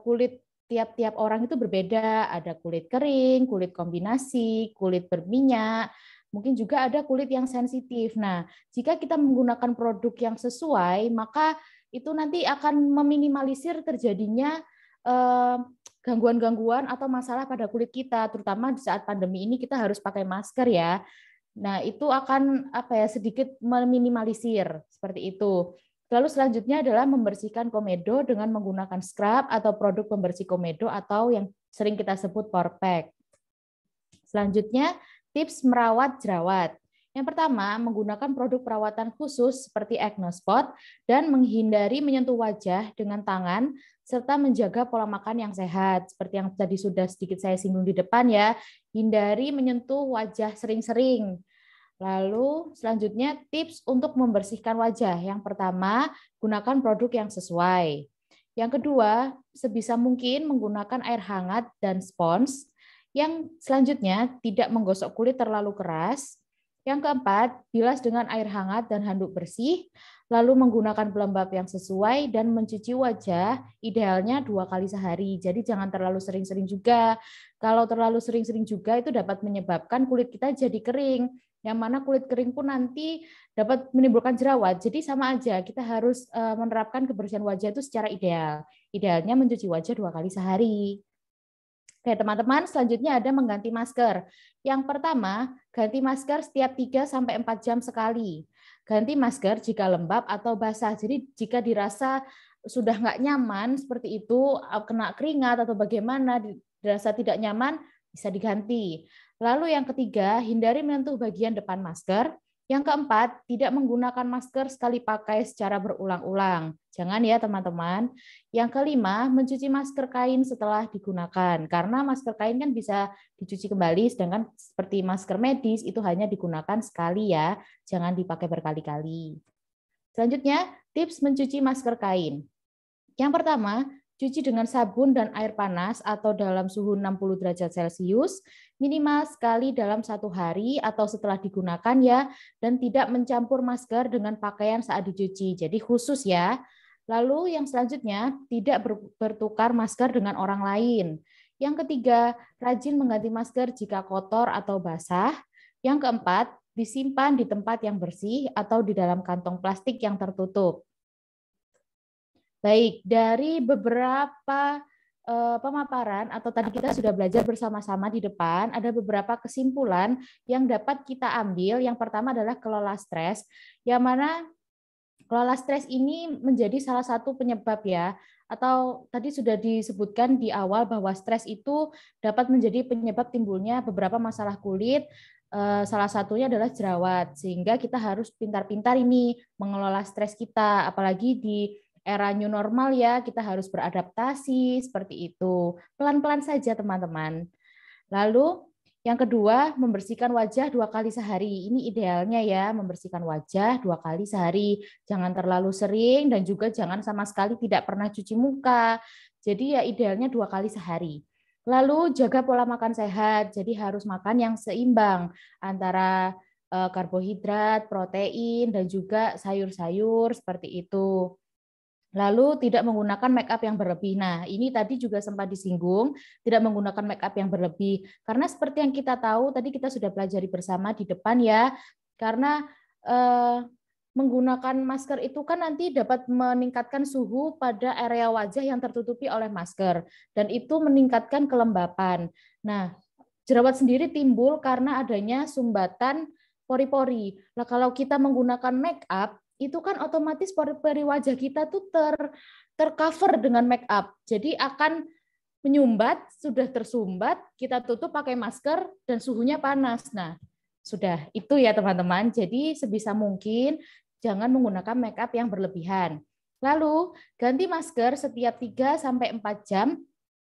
kulit tiap-tiap orang itu berbeda. Ada kulit kering, kulit kombinasi, kulit berminyak, mungkin juga ada kulit yang sensitif. Nah, jika kita menggunakan produk yang sesuai, maka itu nanti akan meminimalisir terjadinya gangguan-gangguan atau masalah pada kulit kita, terutama di saat pandemi ini kita harus pakai masker ya. Nah, itu akan sedikit meminimalisir seperti itu. Lalu selanjutnya adalah membersihkan komedo dengan menggunakan scrub atau produk pembersih komedo atau yang sering kita sebut pore pack. Selanjutnya, tips merawat jerawat. Yang pertama, menggunakan produk perawatan khusus seperti acne spot dan menghindari menyentuh wajah dengan tangan serta menjaga pola makan yang sehat. Seperti yang tadi sudah sedikit saya singgung di depan ya, hindari menyentuh wajah sering-sering. Lalu selanjutnya tips untuk membersihkan wajah. Yang pertama, gunakan produk yang sesuai. Yang kedua, sebisa mungkin menggunakan air hangat dan spons. Yang selanjutnya, tidak menggosok kulit terlalu keras. Yang keempat, bilas dengan air hangat dan handuk bersih, lalu menggunakan pelembab yang sesuai dan mencuci wajah idealnya 2 kali sehari. Jadi jangan terlalu sering-sering juga. Kalau terlalu sering-sering juga itu dapat menyebabkan kulit kita jadi kering. Yang mana kulit kering pun nanti dapat menimbulkan jerawat. Jadi sama aja, kita harus menerapkan kebersihan wajah itu secara ideal. Idealnya mencuci wajah 2 kali sehari. Oke, teman-teman, selanjutnya ada mengganti masker. Yang pertama, ganti masker setiap 3-4 jam sekali. Ganti masker jika lembab atau basah. Jadi jika dirasa sudah nggak nyaman seperti itu, kena keringat atau bagaimana, dirasa tidak nyaman, bisa diganti. Lalu yang ketiga, hindari menyentuh bagian depan masker. Yang keempat, tidak menggunakan masker sekali pakai secara berulang-ulang. Jangan ya teman-teman. Yang kelima, mencuci masker kain setelah digunakan. Karena masker kain kan bisa dicuci kembali, sedangkan seperti masker medis itu hanya digunakan sekali ya. Jangan dipakai berkali-kali. Selanjutnya, tips mencuci masker kain. Yang pertama, cuci dengan sabun dan air panas atau dalam suhu 60 derajat Celcius, minimal sekali dalam 1 hari atau setelah digunakan ya, dan tidak mencampur masker dengan pakaian saat dicuci. Jadi khusus ya. Lalu yang selanjutnya, tidak bertukar masker dengan orang lain. Yang ketiga, rajin mengganti masker jika kotor atau basah. Yang keempat, disimpan di tempat yang bersih atau di dalam kantong plastik yang tertutup. Baik, dari beberapa pemaparan atau tadi kita sudah belajar bersama-sama di depan, ada beberapa kesimpulan yang dapat kita ambil. Yang pertama adalah kelola stres, yang mana kelola stres ini menjadi salah satu penyebab ya, atau tadi sudah disebutkan di awal bahwa stres itu dapat menjadi penyebab timbulnya beberapa masalah kulit, salah satunya adalah jerawat, sehingga kita harus pintar-pintar ini mengelola stres kita, apalagi di era new normal ya, kita harus beradaptasi seperti itu. Pelan-pelan saja teman-teman. Lalu yang kedua, membersihkan wajah 2 kali sehari. Ini idealnya ya, membersihkan wajah 2 kali sehari. Jangan terlalu sering dan juga jangan sama sekali tidak pernah cuci muka. Jadi ya idealnya 2 kali sehari. Lalu jaga pola makan sehat. Jadi harus makan yang seimbang antara karbohidrat, protein, dan juga sayur-sayur seperti itu. Lalu tidak menggunakan make up yang berlebih. Nah, ini tadi juga sempat disinggung, tidak menggunakan make up yang berlebih. Karena seperti yang kita tahu, tadi kita sudah pelajari bersama di depan ya, karena menggunakan masker itu kan nanti dapat meningkatkan suhu pada area wajah yang tertutupi oleh masker, dan itu meningkatkan kelembapan. Nah, jerawat sendiri timbul karena adanya sumbatan pori-pori. Nah, kalau kita menggunakan make up, itu kan otomatis pori-pori wajah kita tuh tercover dengan make up. Jadi akan menyumbat, sudah tersumbat, kita tutup pakai masker dan suhunya panas. Nah, sudah itu ya teman-teman. Jadi sebisa mungkin jangan menggunakan make up yang berlebihan. Lalu ganti masker setiap 3 sampai 4 jam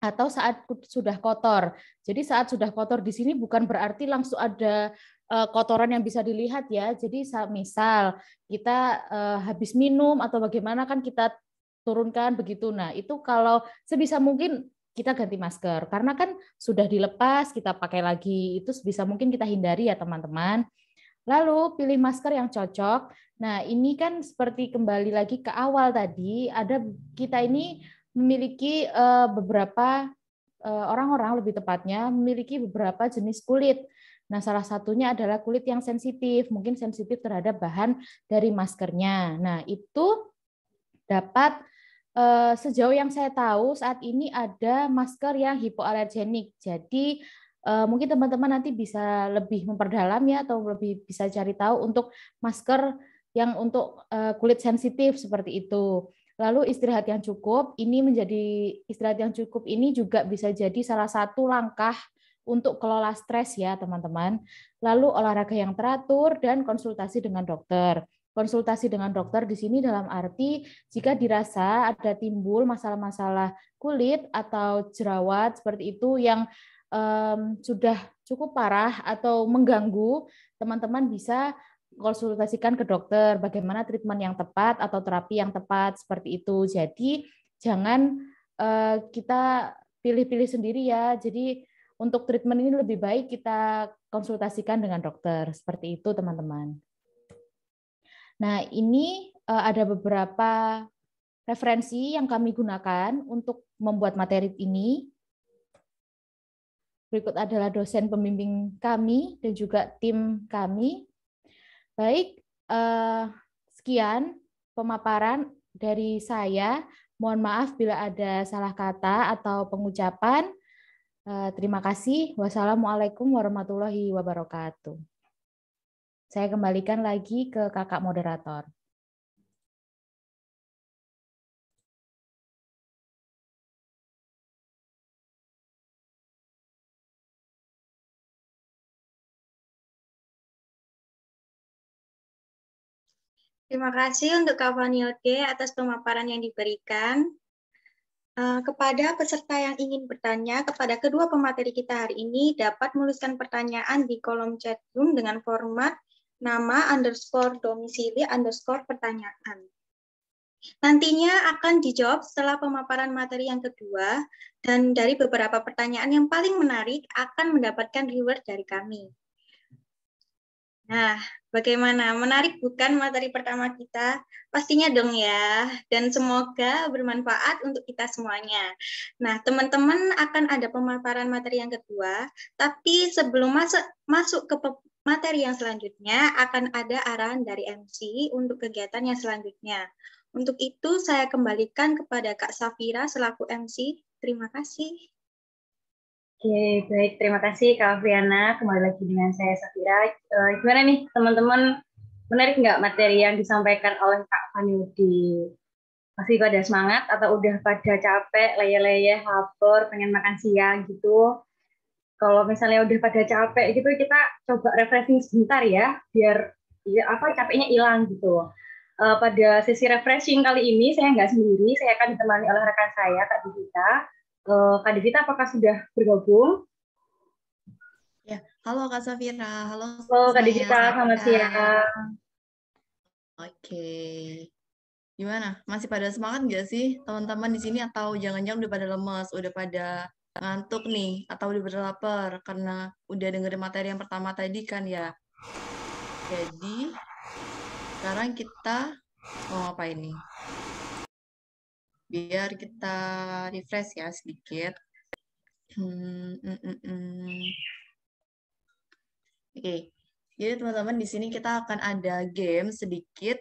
atau saat sudah kotor. Jadi saat sudah kotor di sini bukan berarti langsung ada kotoran yang bisa dilihat ya. Jadi misal kita habis minum atau bagaimana kan kita turunkan begitu. Nah, itu kalau sebisa mungkin kita ganti masker. Karena kan sudah dilepas, kita pakai lagi. Itu sebisa mungkin kita hindari ya teman-teman. Lalu pilih masker yang cocok. Nah, ini kan seperti kembali lagi ke awal tadi, ada kita ini memiliki beberapa orang-orang lebih tepatnya memiliki beberapa jenis kulit. Nah, salah satunya adalah kulit yang sensitif, mungkin sensitif terhadap bahan dari maskernya. Nah, itu dapat sejauh yang saya tahu saat ini ada masker yang hipoalergenik. Jadi mungkin teman-teman nanti bisa lebih memperdalam ya atau lebih bisa cari tahu untuk masker yang untuk kulit sensitif seperti itu. Lalu istirahat yang cukup, istirahat yang cukup ini juga bisa jadi salah satu langkah untuk kelola stres ya teman-teman. Lalu olahraga yang teratur dan konsultasi dengan dokter. Konsultasi dengan dokter di sini dalam arti jika dirasa ada timbul masalah-masalah kulit atau jerawat seperti itu yang sudah cukup parah atau mengganggu, teman-teman bisa konsultasikan ke dokter bagaimana treatment yang tepat atau terapi yang tepat seperti itu. Jadi jangan kita pilih-pilih sendiri ya. Jadi untuk treatment ini lebih baik kita konsultasikan dengan dokter. Seperti itu, teman-teman. Nah, ini ada beberapa referensi yang kami gunakan untuk membuat materi ini. Berikut adalah dosen pembimbing kami dan juga tim kami. Baik, sekian pemaparan dari saya. Mohon maaf bila ada salah kata atau pengucapan. Terima kasih. Wassalamualaikum warahmatullahi wabarakatuh. Saya kembalikan lagi ke kakak moderator. Terima kasih untuk Kak Vanilde atas pemaparan yang diberikan. Kepada peserta yang ingin bertanya kepada kedua pemateri kita hari ini dapat menuliskan pertanyaan di kolom chat room dengan format nama _domisili _pertanyaan. Nantinya akan dijawab setelah pemaparan materi yang kedua dan dari beberapa pertanyaan yang paling menarik akan mendapatkan reward dari kami. Nah, bagaimana? Menarik bukan materi pertama kita? Pastinya dong ya. Dan semoga bermanfaat untuk kita semuanya. Nah, teman-teman akan ada pemaparan materi yang kedua, tapi sebelum masuk ke materi yang selanjutnya, akan ada arahan dari MC untuk kegiatan yang selanjutnya. Untuk itu, saya kembalikan kepada Kak Safira selaku MC. Terima kasih. Oke, baik. Terima kasih Kak Afriana. Kembali lagi dengan saya Safira. Gimana nih teman-teman? Menarik nggak materi yang disampaikan oleh Kak Vanilde? Masih pada semangat atau udah pada capek, leyeh-leyeh, lapar, pengen makan siang gitu? Kalau misalnya udah pada capek gitu, kita coba refreshing sebentar ya, biar capeknya hilang gitu. Pada sesi refreshing kali ini saya nggak sendiri, saya akan ditemani oleh rekan saya Kak Divita. Kak Divita, apakah sudah bergabung? Ya, halo Kak Safira, halo Kak semuanya. Divita, selamat siang. Oke, gimana? Masih pada semangat nggak sih teman-teman di sini atau jangan-jangan udah pada lemes, udah pada ngantuk nih, atau udah pada lapar karena udah dengerin materi yang pertama tadi kan ya? Jadi, sekarang kita mau ngapain nih? Biar kita refresh ya sedikit. Oke, jadi teman-teman di sini kita akan ada game sedikit.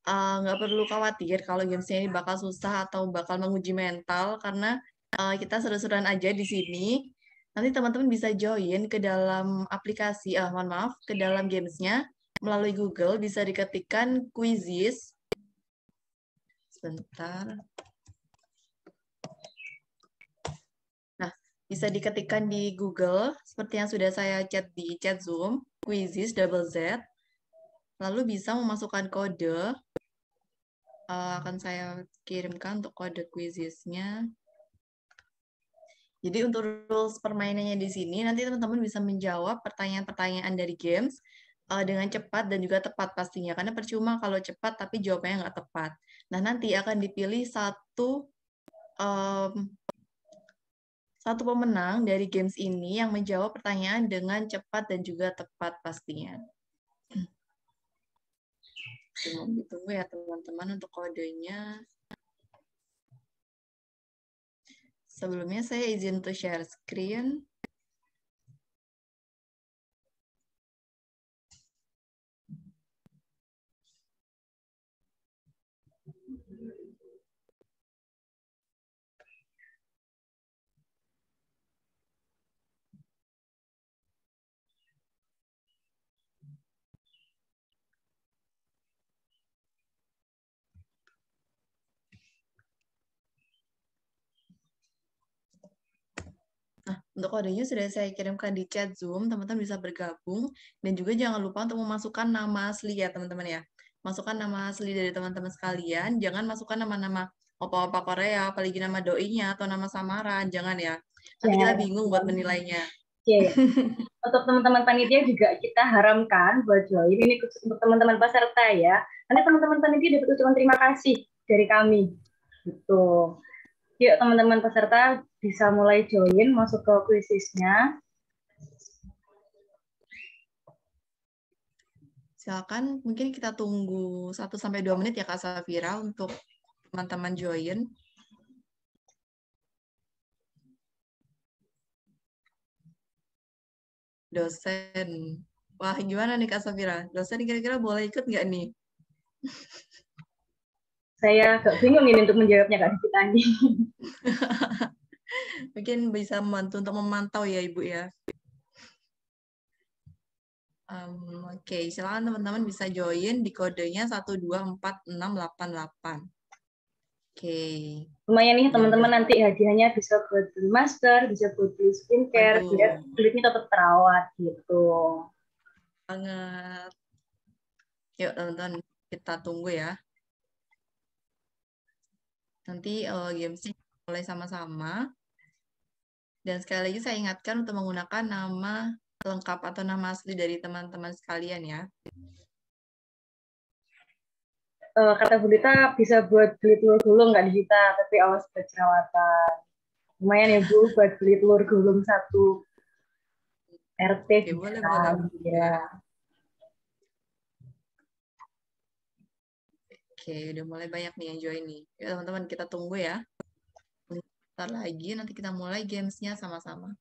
Nggak perlu khawatir kalau gamesnya ini bakal susah atau bakal menguji mental karena kita seru-seruan aja di sini. Nanti teman-teman bisa join ke dalam aplikasi, mohon maaf, ke dalam gamesnya melalui Google bisa diketikkan Quizzes. Sebentar. Nah, bisa diketikkan di Google seperti yang sudah saya chat di chat Zoom, Quizzes double Z. Lalu bisa memasukkan kode. Akan saya kirimkan untuk kode Quizzes-nya. Jadi untuk rules permainannya di sini, nanti teman-teman bisa menjawab pertanyaan-pertanyaan dari games dengan cepat dan juga tepat pastinya. Karena percuma kalau cepat tapi jawabannya nggak tepat. Nah, nanti akan dipilih satu pemenang dari games ini yang menjawab pertanyaan dengan cepat dan juga tepat pastinya. Ditunggu ya teman-teman untuk kodenya. Sebelumnya saya izin untuk share screen. Nah, untuk kodenya sudah saya kirimkan di chat Zoom, teman-teman bisa bergabung. Dan juga jangan lupa untuk memasukkan nama asli ya, teman-teman ya. Masukkan nama asli dari teman-teman sekalian, jangan masukkan nama-nama opa-opa Korea, apalagi nama doinya atau nama samaran, jangan ya. Nanti kita bingung buat menilainya. Oke. Untuk teman-teman panitia juga kita haramkan buat join. Ini khusus untuk teman-teman peserta ya. Nanti teman-teman panitia dapat ucapan terima kasih dari kami. Gitu. Yuk teman-teman peserta bisa mulai join, masuk ke Quizzes-nya. Silakan, mungkin kita tunggu 1-2 menit ya Kak Safira untuk teman-teman join. Dosen. Wah, gimana nih Kak Safira? Dosen kira-kira boleh ikut nggak nih? Saya agak bingung ini untuk menjawabnya Kak Divita nih. Mungkin bisa membantu untuk memantau ya Ibu ya. Oke, silakan teman-teman bisa join di kodenya 1246888. Oke. Lumayan nih Udah teman-teman, mulai. nanti hadiahnya bisa buat beli masker, bisa buat beli skincare, biar Waduh, kulitnya tetap terawat gitu. banget. Yuk teman-teman, kita tunggu ya. Nanti gamesnya mulai sama-sama. Dan sekali lagi saya ingatkan untuk menggunakan nama lengkap atau nama asli dari teman-teman sekalian ya. Kata Bu Dita bisa buat beli telur gulung nggak di Dita, tapi awas berjerawatan. Lumayan ya Bu, buat beli telur gulung 1 RT Oke, bisa. boleh. Alhamdulillah. Oke, udah mulai banyak nih yang join nih. Yuk teman-teman, kita tunggu ya. Bentar lagi, nanti kita mulai gamesnya sama-sama.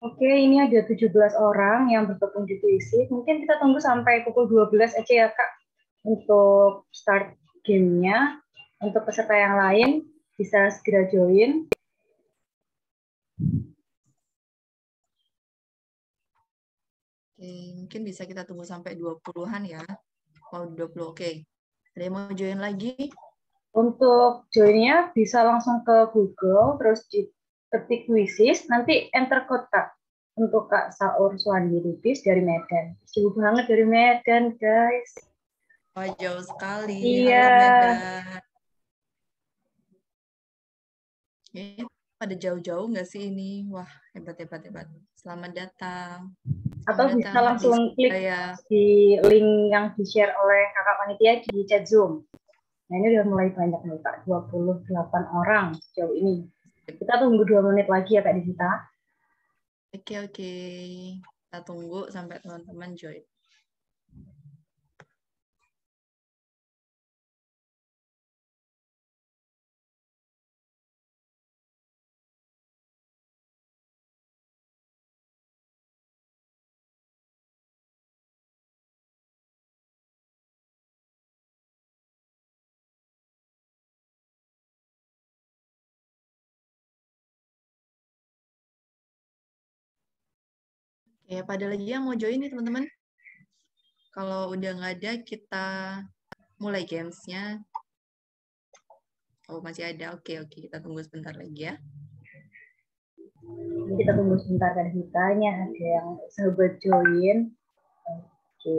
Oke, ini ada 17 orang yang bergabung di kuisi. Mungkin kita tunggu sampai pukul 12 aja ya, Kak, untuk start gamenya. Untuk peserta yang lain, bisa segera join. Oke, mungkin bisa kita tunggu sampai 20-an ya. Mau 20, oke. Ada yang mau join lagi? Untuk joinnya bisa langsung ke Google, terus diketik Quizzes, nanti enter code, Kak. Untuk Kak Saur Suwandi Lubis dari Medan. Jauh banget dari Medan, guys. Wah, jauh sekali. Iya. Halo Medan. Ini pada jauh-jauh nggak sih ini? Wah, hebat. Selamat datang. Atau Selamat bisa datang langsung di klik Surabaya. di link yang di-share oleh kakak panitia di chat Zoom. Nah, ini udah mulai banyak nih, Kak. 28 orang sejauh ini. Kita tunggu 2 menit lagi ya, Kak Dita. Oke. Kita tunggu sampai teman-teman join. Oke, pada lagi yang mau join nih teman-teman? Kalau udah nggak ada, kita mulai gamesnya. Oh, masih ada. Oke. Kita tunggu sebentar lagi ya. Kita tunggu sebentar, Kak Dita. Ini ada yang sahabat join. Oke.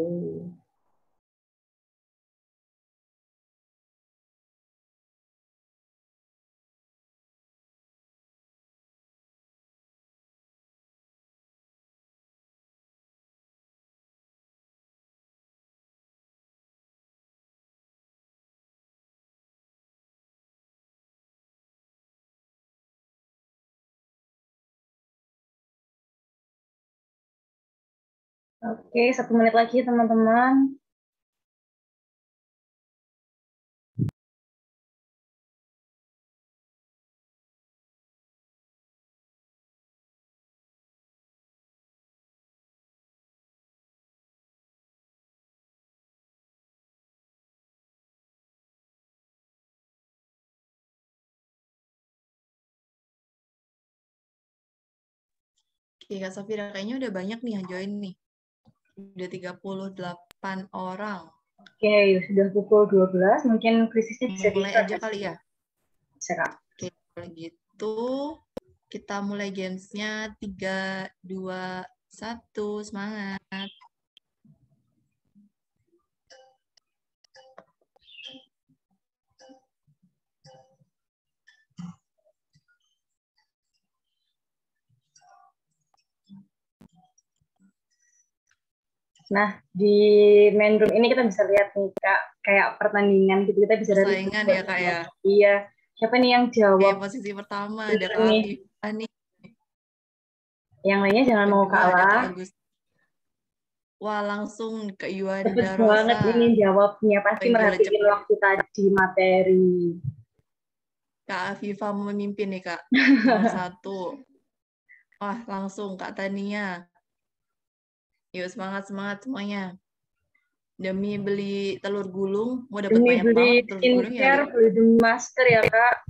Oke, 1 menit lagi teman-teman. Oke, Kak Safira, kayaknya udah banyak nih yang join nih. Udah 38 orang. Oke, sudah pukul 12. Mungkin krisisnya bisa Mulai aja kali ya. Bisa, Kak. Oke, kalau gitu kita mulai gamesnya 3, 2, 1. Semangat. Nah, di main room ini kita bisa lihat nih, Kak, kayak pertandingan gitu. Kita bisa lihat Persaingan ya, Kak ya. Iya. Siapa nih yang Oke, jawab? posisi pertama Bener ada Kak nih. Afifah nih. Yang lainnya jangan mau Kedua ada Kak kalah. Agus. Wah, langsung ke Yuanda Cepet Rosa. banget ini jawabnya. Pasti Gila, merhatiin cepet. waktu tadi materi. Kak Afifah memimpin nih, Kak. Nomor 1. Wah, langsung Kak Tania. Yuk, semangat semuanya. Demi beli telur gulung, mau dapat Demi banyak beli banget telur gulung ya. skincare, beli masker ya, Kak.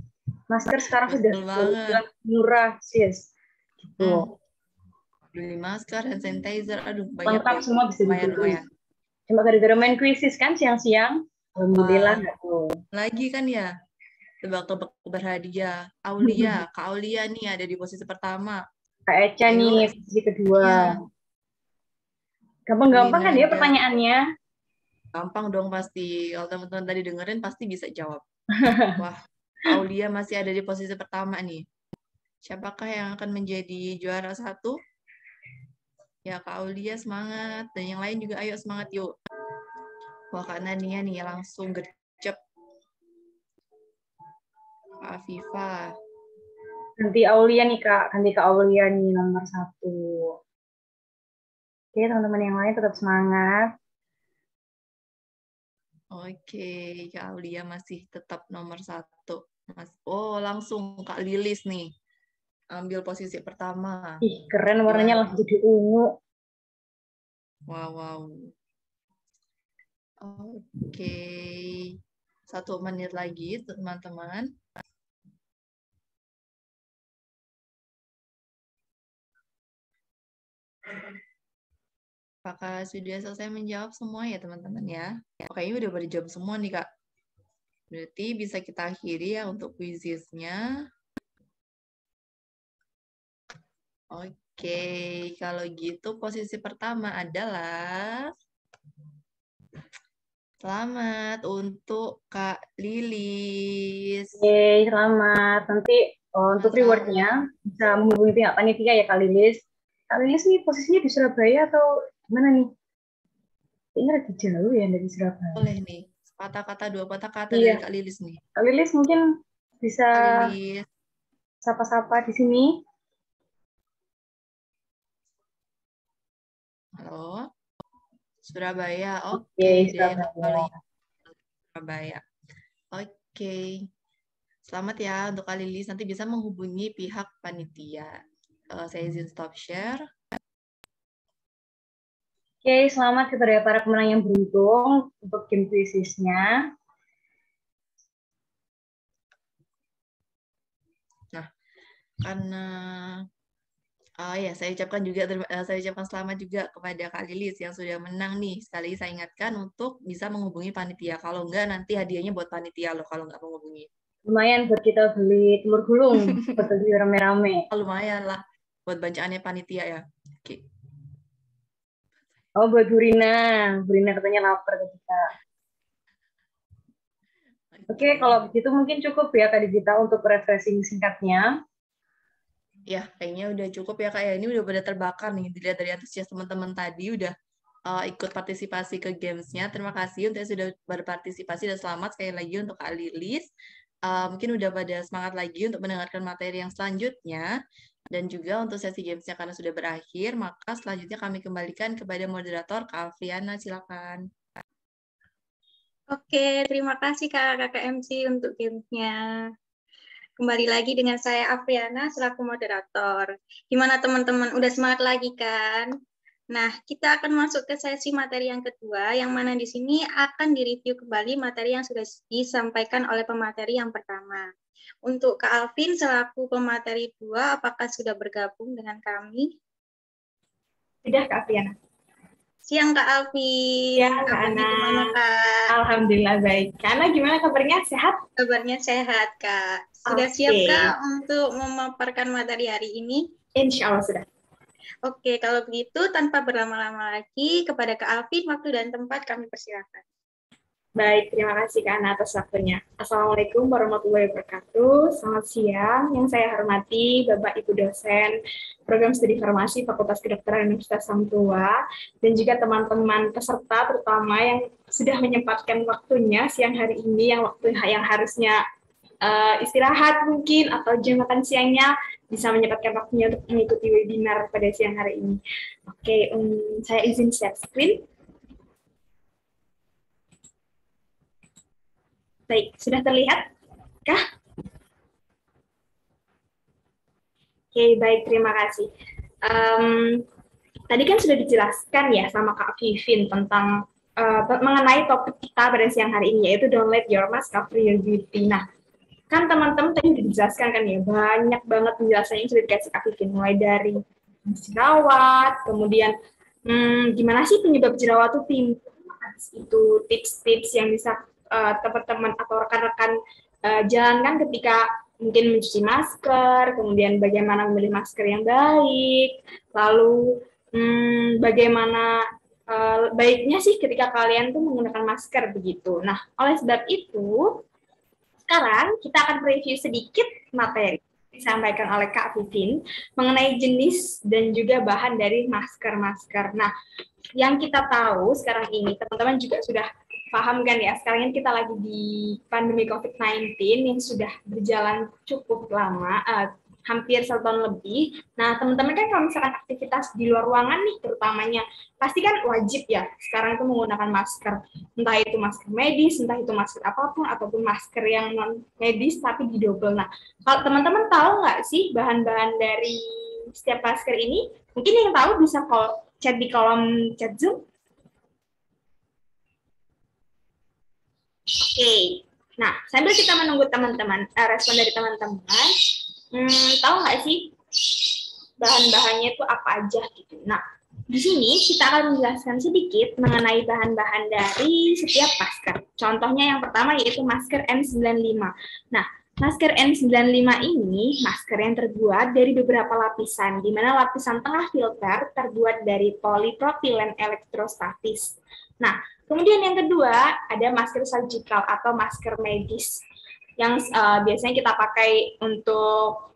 Masker sekarang sudah Betul banget. murah, sis. Gitu. Beli masker, hand sanitizer, aduh banyak Lengkap deh. semua bisa dibeli. Lumayan. Cuma gara-gara main kuisis kan siang-siang. Alhamdulillah nggak tuh. Lagi kan ya, tebak-tebak berhadiah. Aulia, Kak Aulia nih ada di posisi pertama. Kak Eca Ayo, nih, posisi kedua. Iya. Gampang-gampang kan ya Winada. pertanyaannya? Gampang dong pasti. Kalau teman-teman tadi dengerin pasti bisa jawab. Wah, Aulia masih ada di posisi pertama nih. Siapakah yang akan menjadi juara 1? Ya, Kak Aulia semangat. Dan yang lain juga ayo semangat yuk. Wah, Kak Nania nih langsung gercep. Kak Afifa. Ganti Aulia nih Kak. Ganti Kak Aulia nih nomor 1. Oke, teman-teman yang lain tetap semangat. Oke, Kak Aulia masih tetap nomor 1. Oh, langsung Kak Lilis nih. Ambil posisi pertama. Ih, keren warnanya langsung jadi ungu. Wow. Oke. 1 menit lagi, teman-teman. Apakah sudah selesai menjawab semua ya, teman-teman ya? Kayaknya udah pada jawab semua nih, Kak. Berarti bisa kita akhiri ya untuk quizisnya. Oke, kalau gitu posisi pertama adalah selamat untuk Kak Lilis. Oke, selamat. Nanti untuk rewardnya bisa menghubungi pihak panitia ya Kak Lilis. Kak Lilis nih posisinya di Surabaya atau gimana nih? Kayaknya lagi jauh ya dari Surabaya. Boleh nih, dua patah kata Iya. dari Kak Lilis nih. Kak Lilis mungkin bisa Kak Lilis. sapa-sapa di sini. Halo, Surabaya. Oke, deh, Surabaya. Surabaya. Oke. Selamat ya untuk Kak Lilis. Nanti bisa menghubungi pihak panitia. Saya izin stop share. Oke, selamat kepada para pemenang yang beruntung untuk game quizisnya. Nah, karena saya ucapkan selamat juga kepada Kak Lilis yang sudah menang nih. Sekali saya ingatkan untuk bisa menghubungi panitia. Kalau enggak, nanti hadiahnya buat panitia loh kalau nggak menghubungi. Lumayan buat kita beli telur gulung, buat beli rame-rame. Lumayan lah buat bancaannya panitia ya. Oke. Oh, buat Burina. Burina katanya lapar ke kita. Oke, kalau begitu mungkin cukup ya Kak Digita untuk refreshing singkatnya. Ya, kayaknya udah cukup ya Kak ya. Ini udah pada terbakar nih. Dilihat dari antusias teman-teman tadi udah ikut partisipasi ke gamesnya. Terima kasih untuk yang sudah berpartisipasi dan selamat sekali lagi untuk Kak Lilis. Mungkin udah pada semangat lagi untuk mendengarkan materi yang selanjutnya. Dan juga untuk sesi gamesnya karena sudah berakhir, maka selanjutnya kami kembalikan kepada moderator Kak Afriana. Silakan. Oke, terima kasih Kakak MC untuk gamesnya. Kembali lagi dengan saya Afriana selaku moderator. Gimana teman-teman? Udah semangat lagi kan? Nah, kita akan masuk ke sesi materi yang kedua, yang mana di sini akan direview kembali materi yang sudah disampaikan oleh pemateri yang pertama. Untuk Kak Alvin selaku pemateri 2, apakah sudah bergabung dengan kami? Sudah Kak Afriana. Siang Kak Alvin. Ya, Kak Ana. Gimana Kak? Alhamdulillah baik. Kak Ana gimana kabarnya? Sehat? Kabarnya sehat Kak. Sudah siap Kak untuk memaparkan materi hari ini? Insya Allah sudah. Oke, kalau begitu tanpa berlama-lama lagi, kepada Kak Alvin, waktu dan tempat kami persilakan. Baik, terima kasih Kak Ana atas waktunya. Assalamualaikum warahmatullahi wabarakatuh. Selamat siang. Yang saya hormati Bapak Ibu dosen Program Studi Farmasi Fakultas Kedokteran Universitas Hangtua, dan juga teman-teman peserta terutama yang sudah menyempatkan waktunya siang hari ini, yang harusnya istirahat mungkin atau jam makan siangnya bisa menyempatkan waktunya untuk mengikuti webinar pada siang hari ini. Oke, saya izin share screen. Baik, sudah terlihat kah? Oke, baik, terima kasih. Tadi kan sudah dijelaskan ya sama Kak Vivin tentang mengenai topik kita pada siang hari ini, yaitu Don't Let Your Mask Cover Your Beauty. Nah, Kan teman-teman tadi udah dijelaskan kan ya, banyak banget penjelasannya yang sudah dikasih Kak Vivin, mulai dari jerawat, kemudian gimana sih penyebab jerawat itu timbul, itu tips-tips yang bisa teman-teman atau rekan-rekan jalankan ketika mungkin mencuci masker, kemudian bagaimana memilih masker yang baik, lalu bagaimana baiknya sih ketika kalian tuh menggunakan masker begitu. Nah, oleh sebab itu, sekarang kita akan review sedikit materi disampaikan oleh Kak Vivin mengenai jenis dan juga bahan dari masker-masker. Nah, yang kita tahu sekarang ini, teman-teman juga sudah paham kan ya, sekarang ini kita lagi di pandemi COVID-19 yang sudah berjalan cukup lama, hampir 1 tahun lebih. Nah, teman-teman kan kalau misalkan aktivitas di luar ruangan nih terutamanya, pasti kan wajib ya sekarang itu menggunakan masker. Entah itu masker medis, entah itu masker apapun, ataupun masker yang non medis tapi didobel. Nah, kalau teman-teman tahu nggak sih bahan-bahan dari setiap masker ini? Mungkin yang tahu bisa chat di kolom chat Zoom. Oke. Nah, sambil kita menunggu teman-teman, respon dari teman-teman, tahu nggak sih bahan-bahannya itu apa aja gitu. Nah, di sini kita akan menjelaskan sedikit mengenai bahan-bahan dari setiap masker. Contohnya yang pertama yaitu masker N95. Nah, masker N95 ini masker yang terbuat dari beberapa lapisan, di mana lapisan tengah filter terbuat dari polipropilen elektrostatis. Nah, kemudian yang kedua ada masker surgical atau masker medis yang biasanya kita pakai untuk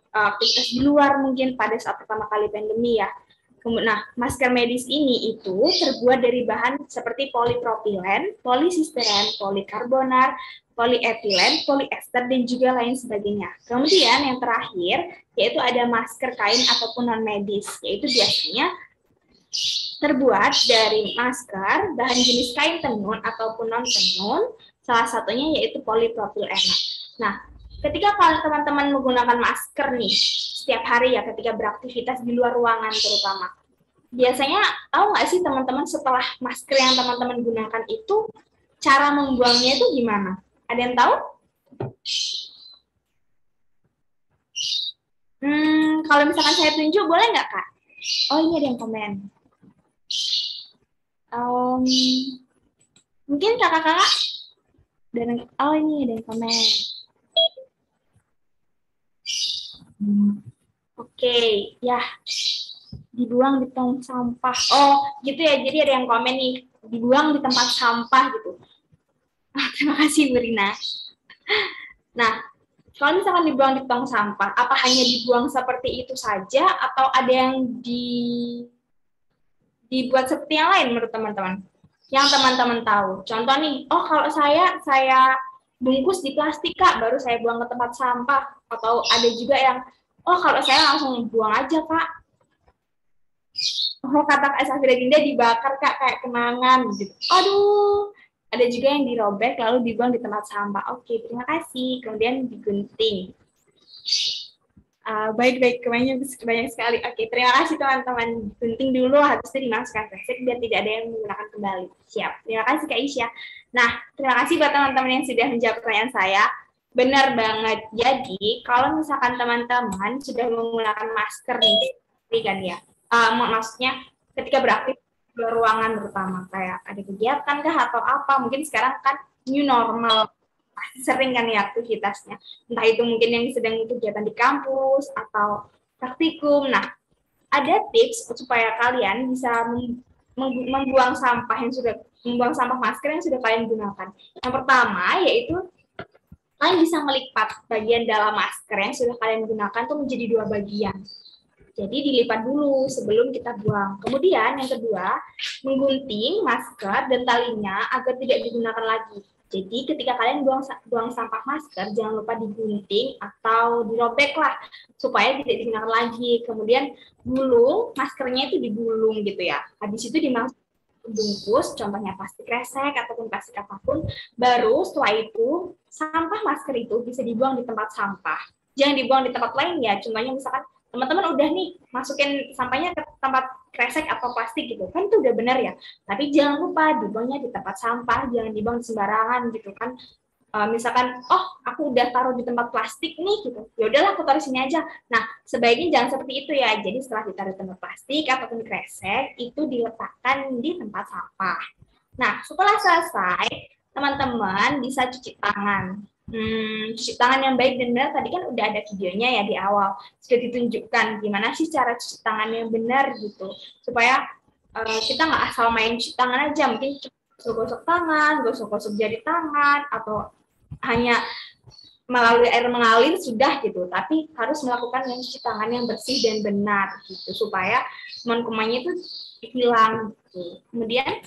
aktivitas di luar mungkin pada saat pertama kali pandemi ya. Nah, masker medis ini itu terbuat dari bahan seperti polipropilen, polisistiren, polikarbonar, polietilen, poliester, dan juga lain sebagainya. Kemudian yang terakhir, yaitu ada masker kain ataupun non-medis, yaitu biasanya terbuat dari masker, bahan jenis kain tenun ataupun non-tenun, salah satunya yaitu polipropilen. Nah, ketika teman-teman menggunakan masker nih, setiap hari ya ketika beraktivitas di luar ruangan terutama, biasanya tahu nggak sih teman-teman setelah masker yang teman-teman gunakan itu, cara membuangnya itu gimana? Ada yang tahu? Kalau misalkan saya tunjuk, boleh nggak, Kak? Oh, ini ada yang komen. Mungkin kakak-kakak? Oh, ini ada yang komen. Oke, ya. Dibuang di tong sampah. Oh, gitu ya. Jadi ada yang komen nih, dibuang di tempat sampah gitu. Terima kasih, Bu Rina. Nah, kalau misalkan dibuang di tong sampah, apa hanya dibuang seperti itu saja atau ada yang dibuat seperti yang lain menurut teman-teman? Yang teman-teman tahu. Contoh nih, oh kalau saya bungkus di plastik, Kak, baru saya buang ke tempat sampah. Atau ada juga yang, oh kalau saya langsung buang aja, Kak. Oh, kata Kak Safira Dinda dibakar, Kak, kayak kenangan gitu. Aduh, ada juga yang dirobek lalu dibuang di tempat sampah. Oke, terima kasih. Kemudian digunting. Baik-baik, banyak sekali. Oke, terima kasih teman-teman. Gunting dulu, habis itu dimasukkan kresek biar tidak ada yang menggunakan kembali. Siap. Terima kasih Kak Isya. Nah, terima kasih buat teman-teman yang sudah menjawab pertanyaan saya. Benar banget. Jadi, kalau misalkan teman-teman sudah menggunakan masker nih, kan ya. Maksudnya ketika beraktivitas di ruangan terutama kayak ada kegiatan kah atau apa, mungkin sekarang kan new normal, pasti sering kan ya aktivitasnya, entah itu mungkin yang sedang kegiatan di kampus atau praktikum. Nah, ada tips supaya kalian bisa membuang sampah masker yang sudah kalian gunakan. Yang pertama yaitu kalian bisa melipat bagian dalam masker yang sudah kalian gunakan tuh menjadi 2 bagian. Jadi dilipat dulu sebelum kita buang. Kemudian yang kedua, menggunting masker dan talinya agar tidak digunakan lagi. Jadi ketika kalian buang sampah masker, jangan lupa digunting atau dirobek lah supaya tidak digunakan lagi. Kemudian gulung maskernya itu digulung gitu ya. Habis itu dimasukkan bungkus, contohnya plastik kresek ataupun plastik apapun. Baru setelah itu sampah masker itu bisa dibuang di tempat sampah. Jangan dibuang di tempat lain ya. Contohnya misalkan teman-teman udah nih masukin sampahnya ke tempat kresek atau plastik gitu kan, itu udah benar ya, tapi jangan lupa dibuangnya di tempat sampah, jangan dibuang sembarangan gitu kan. misalkan, oh aku udah taruh di tempat plastik nih gitu, ya udahlah aku taruh sini aja. Nah sebaiknya jangan seperti itu ya. Jadi setelah ditaruh di tempat plastik ataupun di kresek itu diletakkan di tempat sampah. Nah setelah selesai teman-teman bisa cuci tangan. Cuci tangan yang baik dan benar tadi kan udah ada videonya ya di awal, sudah ditunjukkan gimana sih cara cuci tangan yang benar gitu, supaya kita nggak asal main cuci tangan aja, mungkin gosok-gosok tangan, gosok-gosok jari tangan, atau hanya melalui air mengalir sudah gitu, tapi harus melakukan yang cuci tangan yang bersih dan benar gitu supaya kuman-kumannya itu hilang gitu. Kemudian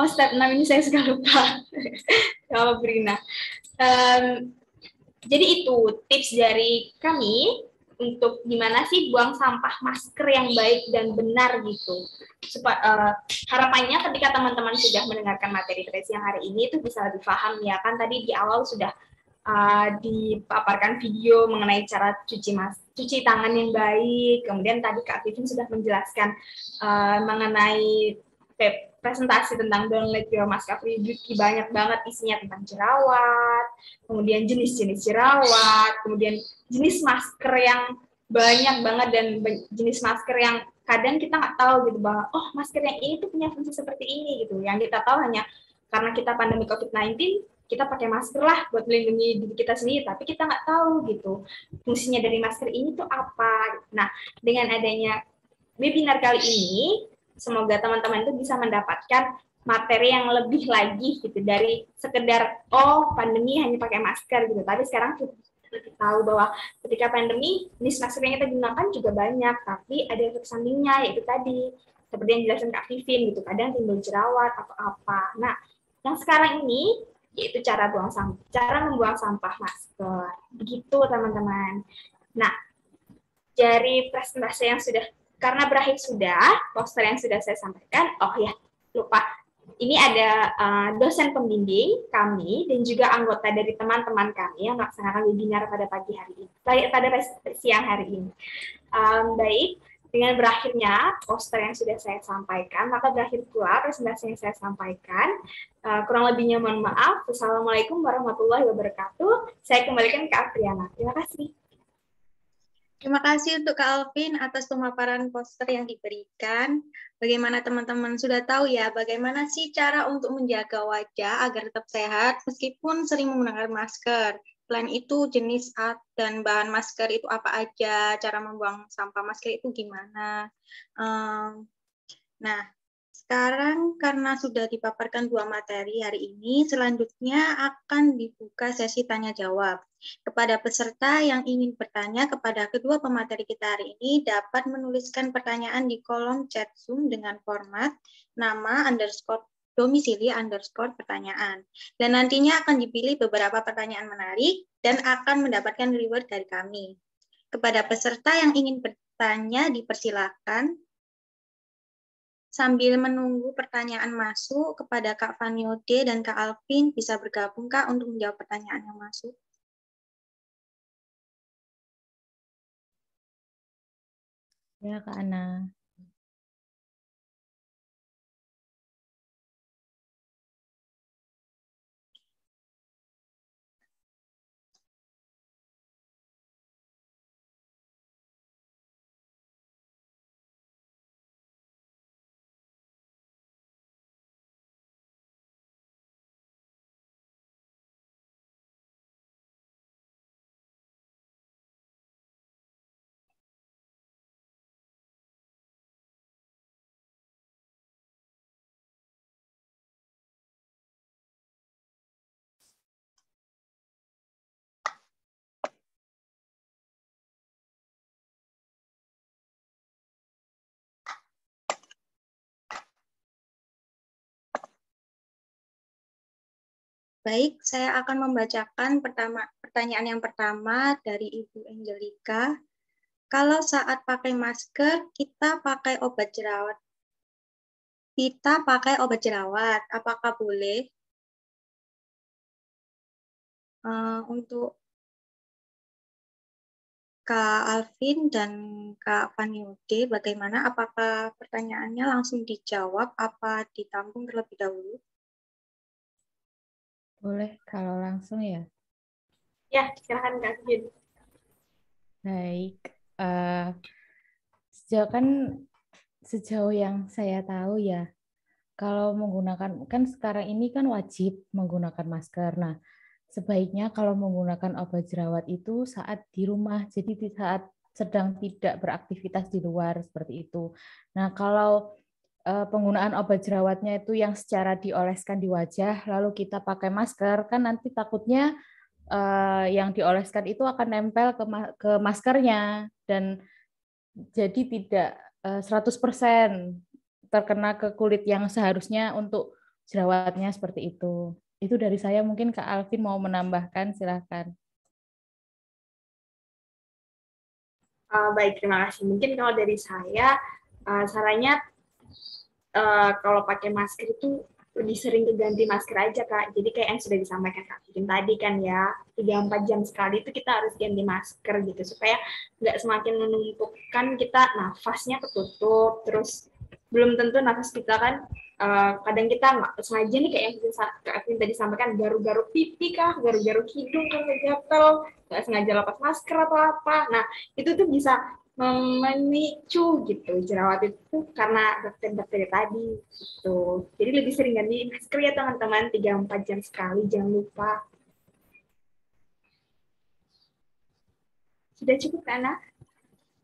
step 6 ini saya suka lupa. Kalau Brina. Jadi itu tips dari kami untuk gimana sih buang sampah masker yang baik dan benar gitu. Harapannya ketika teman-teman sudah mendengarkan materi yang hari ini itu bisa lebih paham ya, kan tadi di awal sudah dipaparkan video mengenai cara cuci tangan yang baik, kemudian tadi Kak Vivin sudah menjelaskan mengenai presentasi tentang Don't Let Your Mask Cover Your Beauty, banyak banget isinya tentang jerawat, kemudian jenis-jenis jerawat, kemudian jenis masker yang banyak banget, dan jenis masker yang kadang kita nggak tahu gitu bahwa oh masker yang ini tuh punya fungsi seperti ini gitu. Yang kita tahu hanya karena kita pandemi COVID-19 kita pakai masker lah buat melindungi diri kita sendiri, tapi kita nggak tahu gitu fungsinya dari masker ini tuh apa. Nah dengan adanya webinar kali ini, semoga teman-teman itu bisa mendapatkan materi yang lebih lagi gitu dari sekedar oh pandemi hanya pakai masker gitu, tapi sekarang kita tahu bahwa ketika pandemi jenis masker yang kita gunakan juga banyak, tapi ada efek sampingnya, yaitu tadi seperti yang dijelaskan Kak Vivin gitu, kadang timbul jerawat atau apa. Nah yang sekarang ini yaitu cara membuang sampah masker, begitu teman-teman. Nah dari presentasi yang sudah, karena berakhir sudah, poster yang sudah saya sampaikan, oh ya, lupa. Ini ada dosen pembimbing kami dan juga anggota dari teman-teman kami yang melaksanakan webinar pada pagi hari ini, pada siang hari ini. Baik, dengan berakhirnya poster yang sudah saya sampaikan, maka berakhir pula presentasi yang saya sampaikan. Kurang lebihnya mohon maaf. Wassalamualaikum warahmatullahi wabarakatuh. Saya kembalikan ke Afriana. Terima kasih. Terima kasih untuk Kak Alvin atas pemaparan poster yang diberikan. Bagaimana teman-teman sudah tahu ya, bagaimana sih cara untuk menjaga wajah agar tetap sehat meskipun sering menggunakan masker. Selain itu, jenis dan bahan masker itu apa aja, cara membuang sampah masker itu gimana. Nah, sekarang karena sudah dipaparkan 2 materi hari ini, selanjutnya akan dibuka sesi tanya-jawab. Kepada peserta yang ingin bertanya kepada kedua pemateri kita hari ini, dapat menuliskan pertanyaan di kolom chat Zoom dengan format nama _domisili _pertanyaan. Dan nantinya akan dipilih beberapa pertanyaan menarik dan akan mendapatkan reward dari kami. Kepada peserta yang ingin bertanya, dipersilakan. Sambil menunggu pertanyaan masuk, kepada Kak Vaniode dan Kak Alvin bisa bergabung Kak untuk menjawab pertanyaan yang masuk. Ya Kak Ana. Baik, saya akan membacakan pertanyaan yang pertama dari Ibu Angelika. Kalau saat pakai masker, kita pakai obat jerawat. Apakah boleh? Untuk Kak Alvin dan Kak Vaniode, bagaimana? Apakah pertanyaannya langsung dijawab, apa ditampung terlebih dahulu? Boleh kalau langsung ya. Ya, silakan Kak Jin. Baik. Sejauh yang saya tahu ya, kalau menggunakan, kan sekarang ini kan wajib menggunakan masker. Nah, sebaiknya kalau menggunakan obat jerawat itu saat di rumah, jadi di saat sedang tidak beraktivitas di luar, seperti itu. Nah, kalau penggunaan obat jerawatnya itu yang secara dioleskan di wajah, lalu kita pakai masker, kan nanti takutnya yang dioleskan itu akan nempel ke maskernya, dan jadi tidak 100% terkena ke kulit yang seharusnya untuk jerawatnya seperti itu. Itu dari saya, mungkin Kak Alvin mau menambahkan, silahkan. Baik, terima kasih. Mungkin kalau dari saya, sarannya kalau pakai masker itu lebih sering ganti masker aja, Kak. Jadi kayak yang sudah disampaikan Kak Vikin tadi kan ya, 3-4 jam sekali itu kita harus ganti masker gitu, supaya nggak semakin menumpukan kita nafasnya ketutup, terus belum tentu nafas kita kan, kadang kita nggak sengaja nih kayak yang Kak Vin tadi sampaikan, garuk-garuk pipi kah, garuk-garuk hidung kalau gatel, nggak sengaja lepas masker atau apa. Nah, itu tuh bisa memicu gitu jerawat itu karena bakteri-bakteri tadi gitu. Jadi lebih sering ganti masker ya teman-teman, 3-4 jam sekali, jangan lupa. Sudah cukup kan, Ana?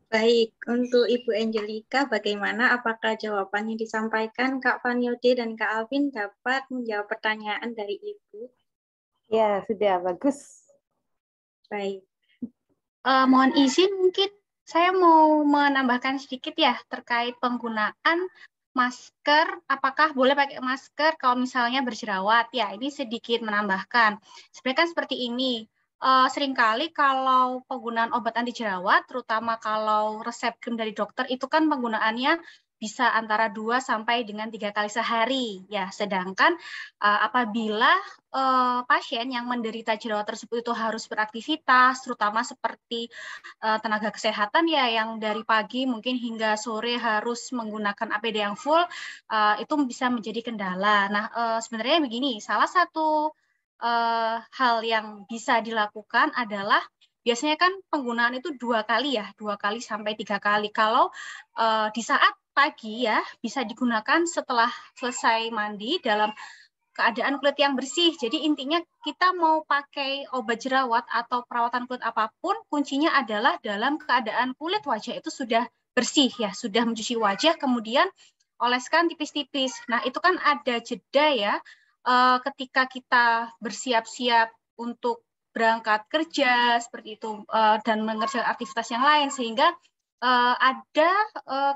Baik, untuk Ibu Angelika, bagaimana? Apakah jawabannya disampaikan Kak Vaniode dan Kak Alvin dapat menjawab pertanyaan dari Ibu? Ya, sudah bagus. Baik. Mohon izin, mungkin saya mau menambahkan sedikit ya terkait penggunaan masker. Apakah boleh pakai masker kalau misalnya berjerawat? Ya, ini sedikit menambahkan. Sebenarnya kan seperti ini. Seringkali kalau penggunaan obat anti jerawat, terutama kalau resep krim dari dokter, itu kan penggunaannya bisa antara 2 sampai dengan 3 kali sehari. Ya, sedangkan apabila pasien yang menderita jerawat tersebut itu harus beraktivitas, terutama seperti tenaga kesehatan ya yang dari pagi mungkin hingga sore harus menggunakan APD yang full, itu bisa menjadi kendala. Nah, sebenarnya begini, salah satu hal yang bisa dilakukan adalah biasanya kan penggunaan itu 2 kali ya, 2 kali sampai 3 kali. Kalau di saat pagi ya bisa digunakan setelah selesai mandi dalam keadaan kulit yang bersih. Jadi intinya kita mau pakai obat jerawat atau perawatan kulit apapun, kuncinya adalah dalam keadaan kulit wajah itu sudah bersih ya, sudah mencuci wajah, kemudian oleskan tipis-tipis. Nah, itu kan ada jeda ya, ketika kita bersiap-siap untuk berangkat kerja seperti itu dan mengerjakan aktivitas yang lain, sehingga ada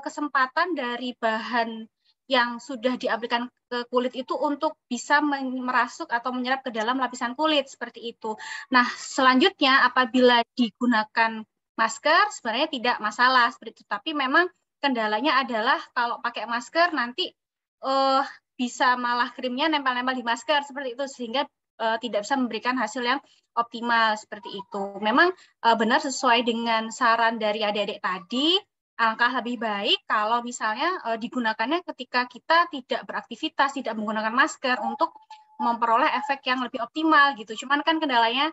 kesempatan dari bahan yang sudah diaplikasikan ke kulit itu untuk bisa merasuk atau menyerap ke dalam lapisan kulit seperti itu. Nah, selanjutnya apabila digunakan masker sebenarnya tidak masalah seperti itu, tapi memang kendalanya adalah kalau pakai masker nanti bisa malah krimnya nempel-nempel di masker seperti itu, sehingga tidak bisa memberikan hasil yang optimal seperti itu. Memang benar sesuai dengan saran dari adik-adik tadi, alangkah lebih baik kalau misalnya digunakannya ketika kita tidak beraktivitas, tidak menggunakan masker untuk memperoleh efek yang lebih optimal gitu. Cuman kan kendalanya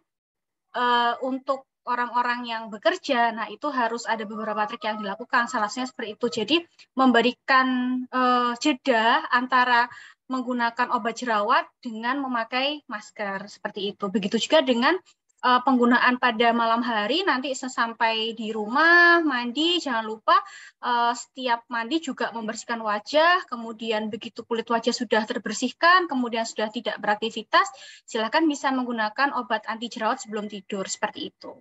untuk orang-orang yang bekerja, nah itu harus ada beberapa trik yang dilakukan. Salah satunya seperti itu. Jadi memberikan jeda antara menggunakan obat jerawat dengan memakai masker seperti itu. Begitu juga dengan penggunaan pada malam hari, nanti sesampai di rumah mandi, jangan lupa setiap mandi juga membersihkan wajah, kemudian begitu kulit wajah sudah terbersihkan, kemudian sudah tidak beraktivitas, silakan bisa menggunakan obat anti jerawat sebelum tidur, seperti itu.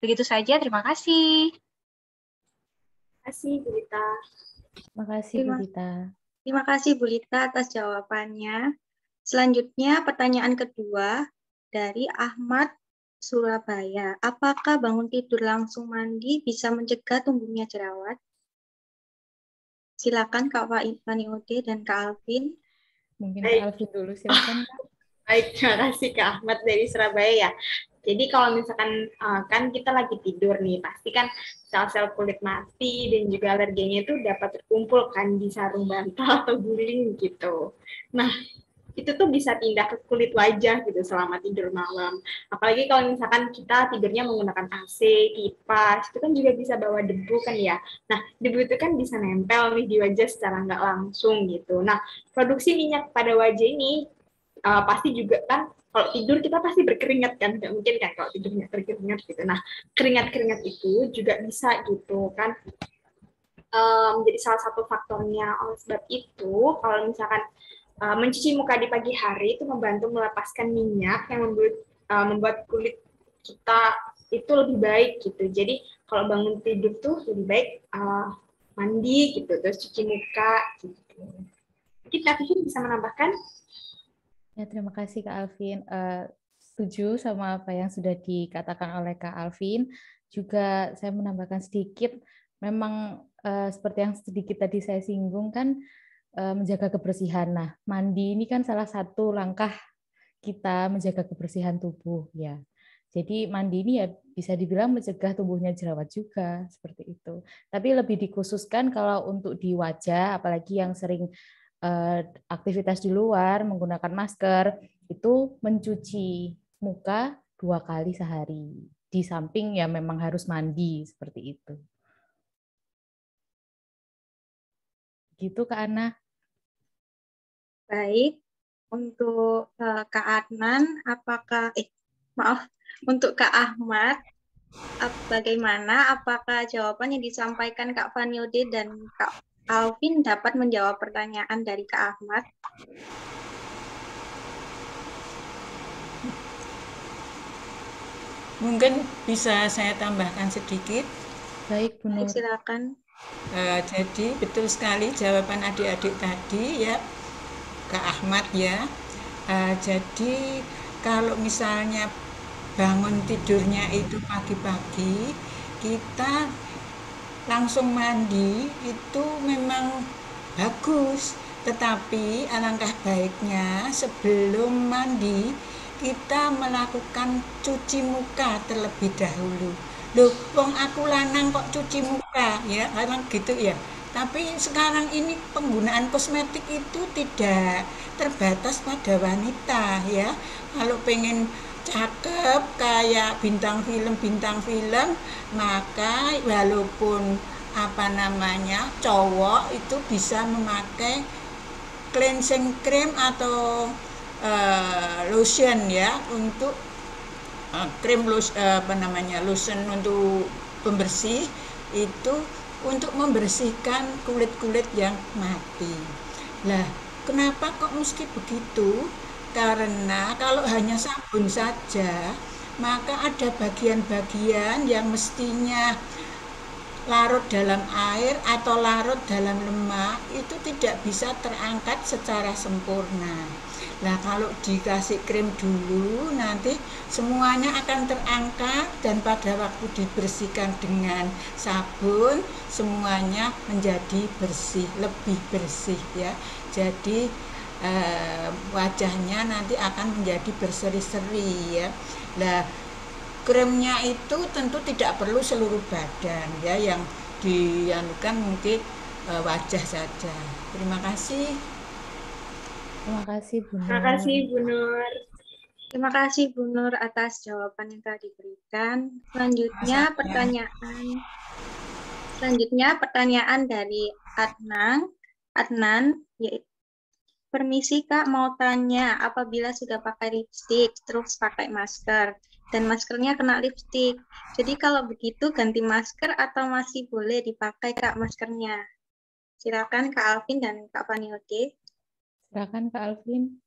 Begitu saja, terima kasih. Terima kasih, Bu Lita. Terima kasih, Bu Lita. Terima kasih, Bu Lita, atas jawabannya. Selanjutnya, pertanyaan kedua dari Ahmad Surabaya. Apakah bangun tidur langsung mandi bisa mencegah tumbuhnya jerawat? Silakan Kak Vaniode dan Kak Alvin. Mungkin Kak Alvin dulu, silakan. Baik, terima kasih Kak Ahmad dari Surabaya ya. Jadi kalau misalkan kan kita lagi tidur nih, pasti kan sel-sel kulit mati dan juga alergennya itu dapat terkumpul kan di sarung bantal atau guling gitu. Nah, itu tuh bisa pindah ke kulit wajah gitu selama tidur malam. Apalagi kalau misalkan kita tidurnya menggunakan AC, kipas, itu kan juga bisa bawa debu kan ya. Nah, debu itu kan bisa nempel nih di wajah secara nggak langsung gitu. Nah, produksi minyak pada wajah ini pasti juga kan kalau tidur kita pasti berkeringat kan, nggak mungkin kan kalau tidurnya berkeringat gitu. Nah, keringat-keringat itu juga bisa gitu kan menjadi salah satu faktornya. Oleh sebab itu, kalau misalkan mencuci muka di pagi hari itu membantu melepaskan minyak yang membuat kulit kita itu lebih baik gitu. Jadi kalau bangun tidur tuh lebih baik mandi gitu, terus cuci muka gitu. Mungkin Kak Vivi bisa menambahkan? Ya, terima kasih Kak Alvin. Setuju sama apa yang sudah dikatakan oleh Kak Alvin. Juga saya menambahkan sedikit, memang seperti yang sedikit tadi saya singgung kan, menjaga kebersihan. Nah, mandi ini kan salah satu langkah kita menjaga kebersihan tubuh ya. Jadi mandi ini ya bisa dibilang mencegah tumbuhnya jerawat juga seperti itu. Tapi lebih dikhususkan kalau untuk di wajah, apalagi yang sering aktivitas di luar menggunakan masker, itu mencuci muka 2 kali sehari. Di samping ya memang harus mandi seperti itu. Gitu Kak Ana. Baik, untuk Kak Adnan, untuk Kak Ahmad, bagaimana? Apakah jawaban yang disampaikan Kak Vaniode dan Kak Alvin dapat menjawab pertanyaan dari Kak Ahmad? Mungkin bisa saya tambahkan sedikit. Baik, Bu Nur. Silakan. Jadi betul sekali jawaban adik-adik tadi ya, Kak Ahmad ya. Jadi kalau misalnya bangun tidurnya itu pagi-pagi, kita langsung mandi itu memang bagus. Tetapi alangkah baiknya sebelum mandi kita melakukan cuci muka terlebih dahulu. Loh, wong aku lanang kok cuci muka ya, kadang gitu ya. Tapi sekarang ini penggunaan kosmetik itu tidak terbatas pada wanita ya. Kalau pengen cakep kayak bintang film, maka walaupun cowok itu bisa memakai cleansing cream atau lotion ya, untuk lotion untuk pembersih itu untuk membersihkan kulit-kulit yang mati. Lah, kenapa kok mesti begitu? Karena kalau hanya sabun saja, maka ada bagian-bagian yang mestinya larut dalam air atau larut dalam lemak itu tidak bisa terangkat secara sempurna. Nah, kalau dikasih krim dulu, nanti semuanya akan terangkat dan pada waktu dibersihkan dengan sabun, semuanya menjadi bersih, lebih bersih ya. Jadi wajahnya nanti akan menjadi berseri-seri ya. Nah, kremnya itu tentu tidak perlu seluruh badan ya, yang dianukan mungkin wajah saja. Terima kasih. Terima kasih Bu Nur. Terima kasih Bu Nur. Terima kasih Bu Nur atas jawaban yang telah diberikan. Selanjutnya pertanyaan dari Adnan, yaitu, permisi Kak, mau tanya, apabila sudah pakai lipstik terus pakai masker dan maskernya kena lipstik, jadi kalau begitu ganti masker atau masih boleh dipakai Kak maskernya? Silakan Kak Alvin dan Kak Vaniode. Silakan Kak Alvin.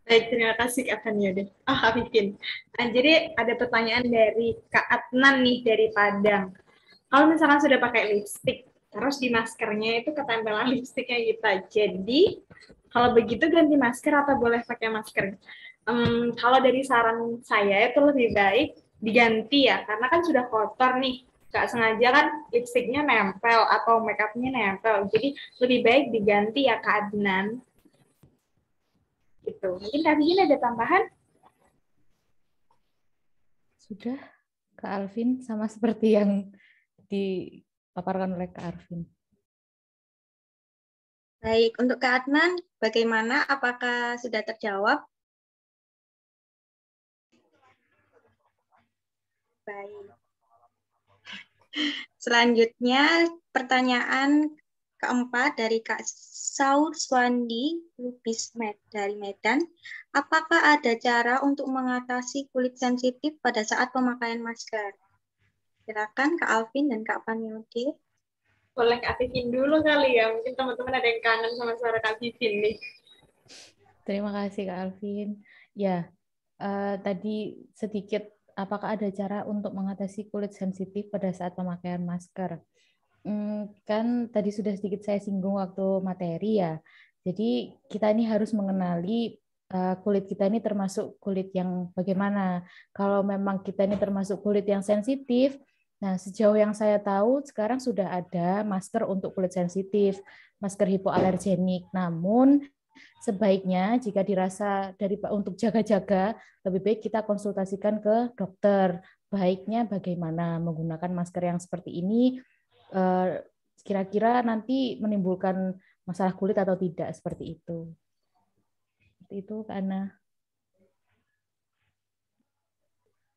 Baik, terima kasih Kak Vaniode. Kak Vivin. Nah, jadi ada pertanyaan dari Kak Adnan nih dari Padang. Kalau misalkan sudah pakai lipstik, terus di maskernya itu ketempelan lipstiknya kita. Jadi, kalau begitu ganti masker atau boleh pakai masker? Kalau dari saran saya itu lebih baik diganti ya, karena kan sudah kotor nih. Gak sengaja kan lipstiknya nempel atau makeupnya nempel. Jadi lebih baik diganti ya Kak Adnan. Gitu. Mungkin Kak Vivian ada tambahan? Sudah, Kak Alvin, sama seperti yang dipaparkan oleh Kak Alvin. Baik, untuk Kak Adnan, bagaimana? Apakah sudah terjawab? Baik. Selanjutnya, pertanyaan keempat dari Kak Saur Swandi Lubis dari Medan. Apakah ada cara untuk mengatasi kulit sensitif pada saat pemakaian masker? Silakan Kak Alvin dan Kak Paniode. Boleh Kak Vivin dulu kali ya, mungkin teman-teman ada yang kangen sama suara Kak Vivin nih. Terima kasih Kak Alvin. Ya, tadi sedikit, apakah ada cara untuk mengatasi kulit sensitif pada saat pemakaian masker? Kan tadi sudah sedikit saya singgung waktu materi ya. Jadi kita ini harus mengenali kulit kita ini termasuk kulit yang bagaimana. Kalau memang kita ini termasuk kulit yang sensitif, nah sejauh yang saya tahu sekarang sudah ada masker untuk kulit sensitif, masker hipoalergenik. Namun sebaiknya jika dirasa untuk jaga-jaga, lebih baik kita konsultasikan ke dokter. Baiknya bagaimana menggunakan masker yang seperti ini, kira-kira nanti menimbulkan masalah kulit atau tidak, seperti itu. Seperti itu, Kak Ana.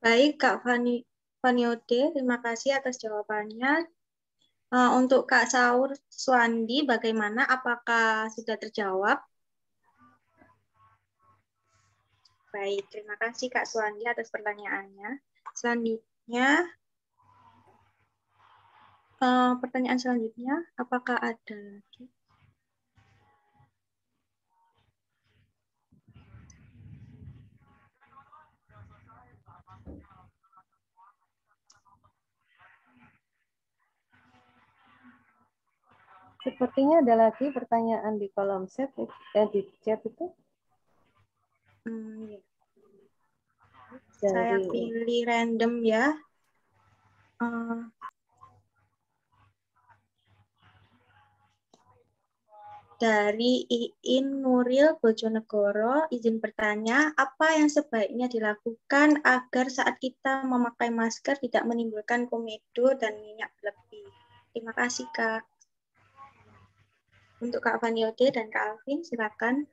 Baik, Kak Paniode, terima kasih atas jawabannya. Untuk Kak Saur Swandi, bagaimana? Apakah sudah terjawab? Baik, terima kasih Kak Swandi atas pertanyaannya. Selanjutnya, pertanyaan selanjutnya, apakah ada lagi? Sepertinya ada lagi pertanyaan di kolom chat, di chat itu. Ya. Saya pilih random ya. Dari Iin Nuril Bojonegoro, izin bertanya, apa yang sebaiknya dilakukan agar saat kita memakai masker tidak menimbulkan komedo dan minyak berlebih? Terima kasih, Kak. Untuk Kak Vaniode dan Kak Alvin, silakan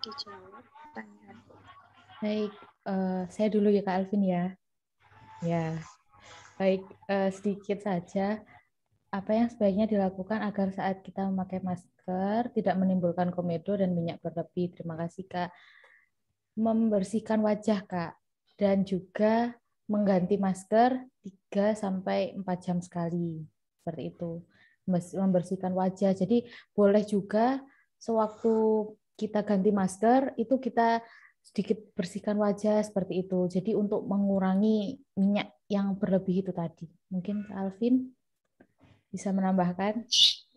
dijawab pertanyaan. Baik, saya dulu ya Kak Alvin ya. Ya, baik, sedikit saja. Apa yang sebaiknya dilakukan agar saat kita memakai masker tidak menimbulkan komedo dan minyak berlebih? Terima kasih, Kak. Membersihkan wajah, Kak. Dan juga mengganti masker 3-4 jam sekali. Seperti itu. Membersihkan wajah. Jadi boleh juga sewaktu kita ganti masker, itu kita sedikit bersihkan wajah seperti itu. Jadi untuk mengurangi minyak yang berlebih itu tadi. Mungkin Kak Alvin bisa menambahkan?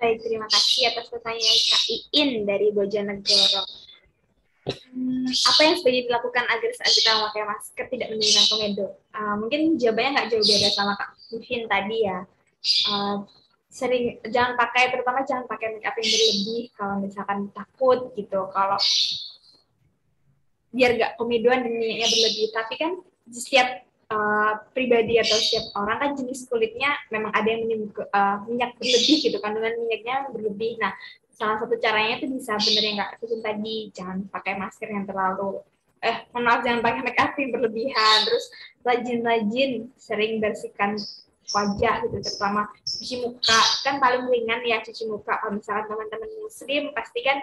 Baik, terima kasih atas pertanyaan Kak Iin dari Bojonegoro. Apa yang sebaiknya dilakukan agar saat kita memakai masker tidak menimbulkan komedo? Mungkin jawabannya nggak jauh beda sama Kak Vivin tadi ya. Terutama jangan pakai make up yang berlebih kalau misalkan takut gitu. Kalau biar nggak komedoan dan minyaknya berlebih. Tapi kan setiap pribadi atau setiap orang kan jenis kulitnya memang ada yang minyak berlebih gitu, kandungan minyaknya berlebih. Nah, salah satu caranya itu bisa bener yang Kak Vivin tadi, jangan pakai masker yang terlalu jangan pakai make up yang berlebihan, terus rajin-rajin sering bersihkan wajah gitu, terutama cuci muka, kan paling ringan ya cuci muka. Kalau misalkan teman-teman muslim pasti kan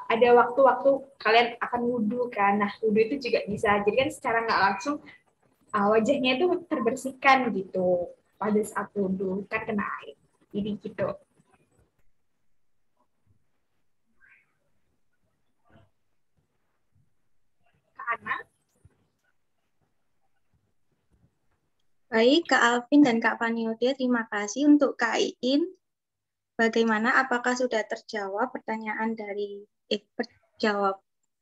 ada waktu-waktu kalian akan wudhu kan, nah wudhu itu juga bisa, jadi kan secara nggak langsung wajahnya itu terbersihkan gitu pada saat wudhu, kan kena air, jadi gitu. Karena baik, Kak Alvin dan Kak Paniode, terima kasih. Untuk Kak Iin, bagaimana? Apakah sudah terjawab pertanyaan dari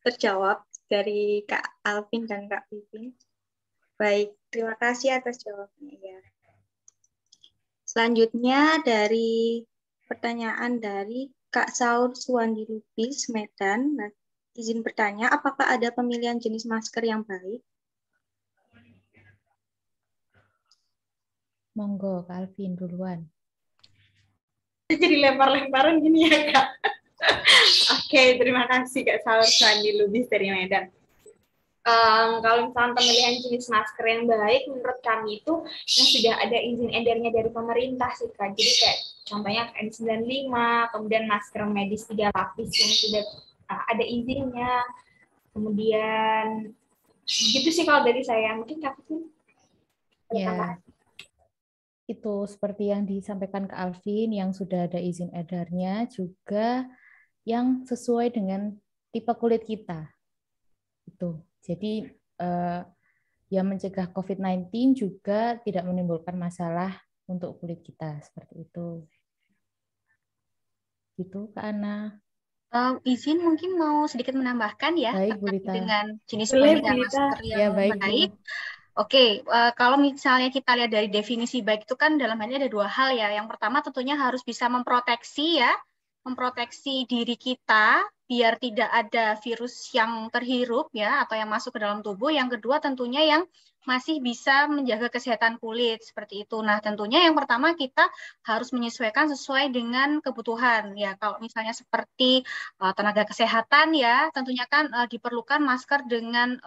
terjawab dari Kak Alvin dan Kak Vivin? Baik, terima kasih atas jawabannya ya. Selanjutnya dari pertanyaan dari Kak Saur Suwandi Lubis, Medan. Nah, izin bertanya, apakah ada pemilihan jenis masker yang baik? Monggo, Kak Alvin duluan. Jadi lempar-lemparan gini ya, Kak. Oke, terima kasih Kak Saur Sandi Lubis dari Medan. Kalau misalnya pemilihan jenis masker yang baik, menurut kami itu yang sudah ada izin edarnya dari pemerintah sih Kak. Jadi kayak contohnya N95, kemudian masker medis 3 lapis yang sudah ada izinnya. Kemudian gitu sih kalau dari saya. Mungkin Kak Fitri ada Ya, tambahan? itu seperti yang disampaikan ke Alvin, yang sudah ada izin edarnya, juga yang sesuai dengan tipe kulit kita. Itu. Jadi yang mencegah COVID-19 juga tidak menimbulkan masalah untuk kulit kita seperti itu. Gitu, Kak Ana. Izin mungkin mau sedikit menambahkan ya Baik, Bu terkait Lita. dengan jenis Boleh, pemilihan Bu Lita. masker Ya, yang baik, Bu. baik. Oke, kalau misalnya kita lihat dari definisi baik itu kan dalam hal ini ada 2 hal ya. Yang pertama tentunya harus bisa memproteksi ya, memproteksi diri kita biar tidak ada virus yang terhirup ya atau yang masuk ke dalam tubuh. Yang kedua tentunya yang masih bisa menjaga kesehatan kulit seperti itu. Nah, tentunya yang pertama kita harus menyesuaikan sesuai dengan kebutuhan ya. Kalau misalnya seperti tenaga kesehatan ya, tentunya kan diperlukan masker dengan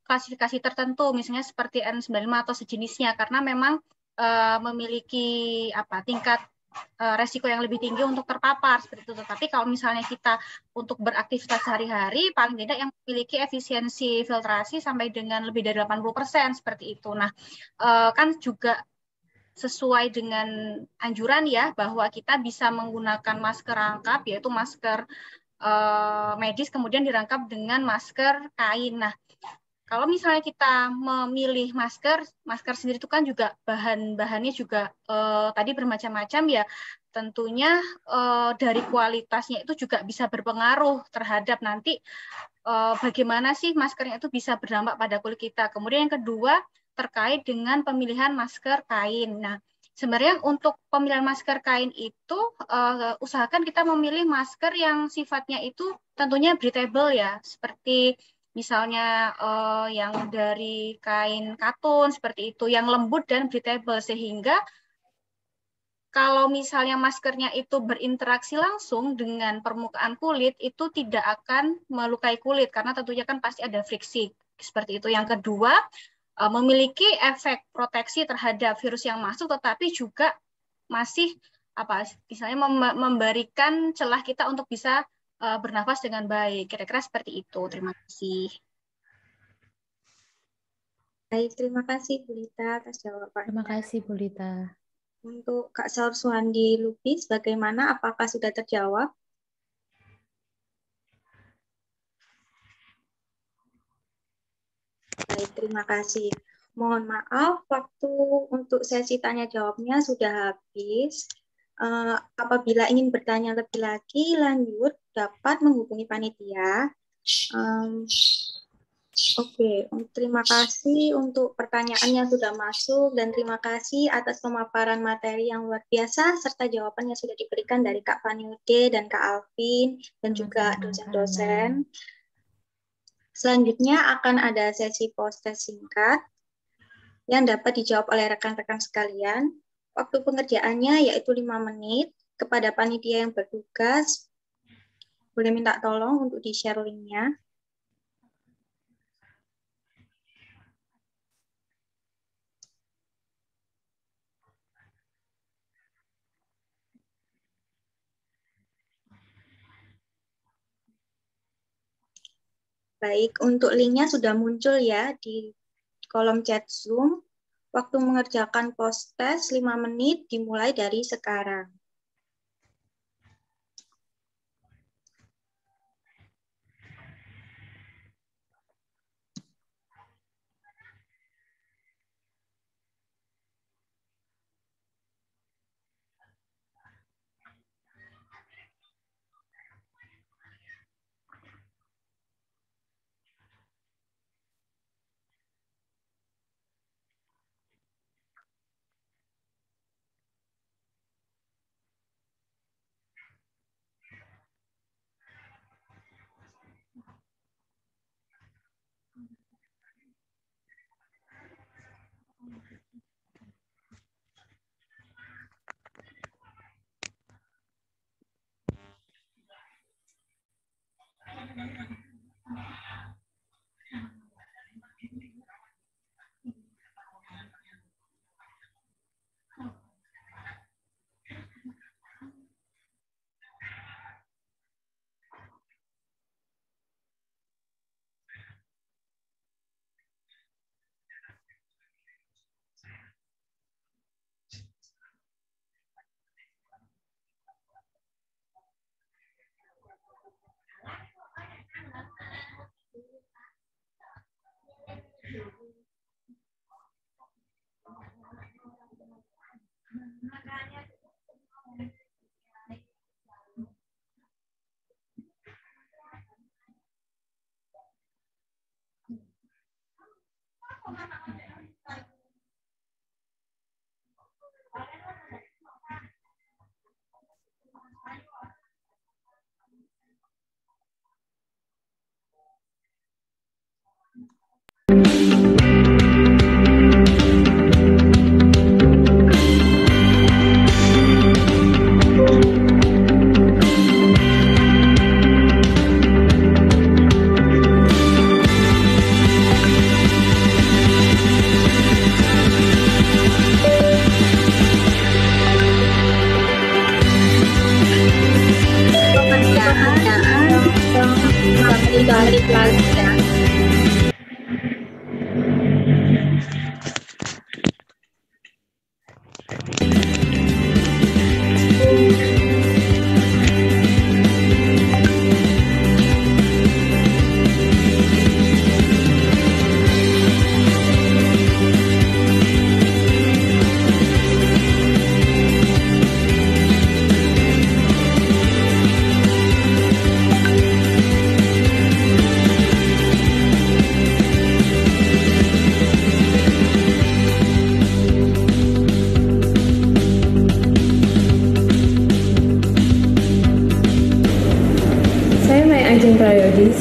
klasifikasi tertentu, misalnya seperti N95 atau sejenisnya, karena memang memiliki tingkat resiko yang lebih tinggi untuk terpapar seperti itu. Tetapi kalau misalnya kita untuk beraktivitas sehari-hari, paling tidak yang memiliki efisiensi filtrasi sampai dengan lebih dari 80% seperti itu. Nah, kan juga sesuai dengan anjuran ya bahwa kita bisa menggunakan masker rangkap, yaitu masker medis kemudian dirangkap dengan masker kain. Nah, kalau misalnya kita memilih masker sendiri itu kan juga bahan-bahannya juga tadi bermacam-macam ya. Tentunya dari kualitasnya itu juga bisa berpengaruh terhadap nanti bagaimana sih maskernya itu bisa berdampak pada kulit kita. Kemudian yang kedua terkait dengan pemilihan masker kain. Nah, sebenarnya untuk pemilihan masker kain itu usahakan kita memilih masker yang sifatnya itu tentunya breathable ya, seperti misalnya yang dari kain katun seperti itu, yang lembut dan breathable sehingga kalau misalnya maskernya itu berinteraksi langsung dengan permukaan kulit, itu tidak akan melukai kulit, karena tentunya kan pasti ada friksi. Seperti itu. Yang kedua, memiliki efek proteksi terhadap virus yang masuk, tetapi juga masih misalnya memberikan celah kita untuk bisa bernafas dengan baik. Kira-kira seperti itu. Terima kasih. Baik, terima kasih Bu Lita atas jawabannya. Terima kasih, Bu Lita. Untuk Kak Saur Suhandi Lubis, bagaimana? Apakah sudah terjawab? Baik, terima kasih. Mohon maaf, waktu untuk sesi tanya jawabnya sudah habis. Apabila ingin bertanya lebih lagi, lanjut dapat menghubungi panitia. Oke, terima kasih untuk pertanyaan yang sudah masuk dan terima kasih atas pemaparan materi yang luar biasa serta jawaban yang sudah diberikan dari Kak Faniude dan Kak Alvin dan juga dosen-dosen. Selanjutnya akan ada sesi post-test singkat yang dapat dijawab oleh rekan-rekan sekalian. Waktu pengerjaannya yaitu 5 menit. Kepada panitia yang bertugas, boleh minta tolong untuk di-share link-nya. Baik, untuk linknya sudah muncul ya di kolom chat Zoom. Waktu mengerjakan post-test 5 menit dimulai dari sekarang.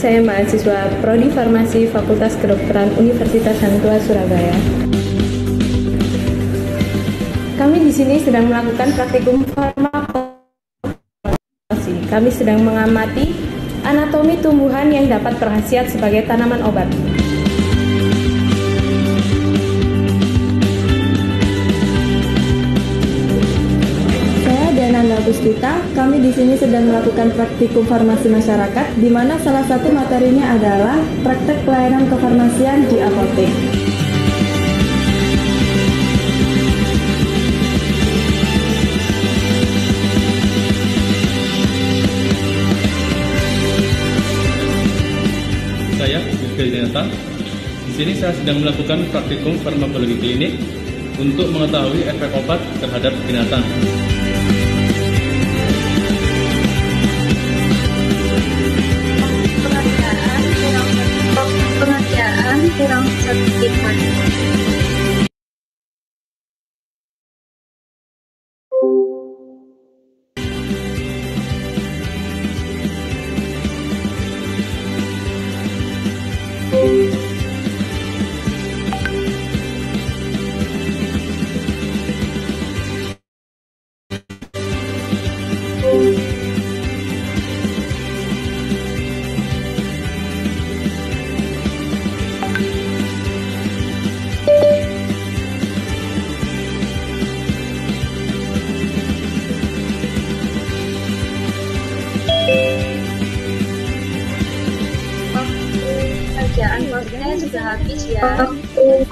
Saya mahasiswa Prodi Farmasi Fakultas Kedokteran Universitas Hangtua Surabaya. Kami di sini sedang melakukan praktikum farmakologi. Kami sedang mengamati anatomi tumbuhan yang dapat berkhasiat sebagai tanaman obat. Puspita, kami di sini sedang melakukan praktikum farmasi masyarakat, di mana salah satu materinya adalah praktek pelayanan kefarmasian di apotek. Saya Rizky Dinata. Di sini saya sedang melakukan praktikum farmakologi klinik untuk mengetahui efek obat terhadap binatang. Pengerjaan kurang sertifikat.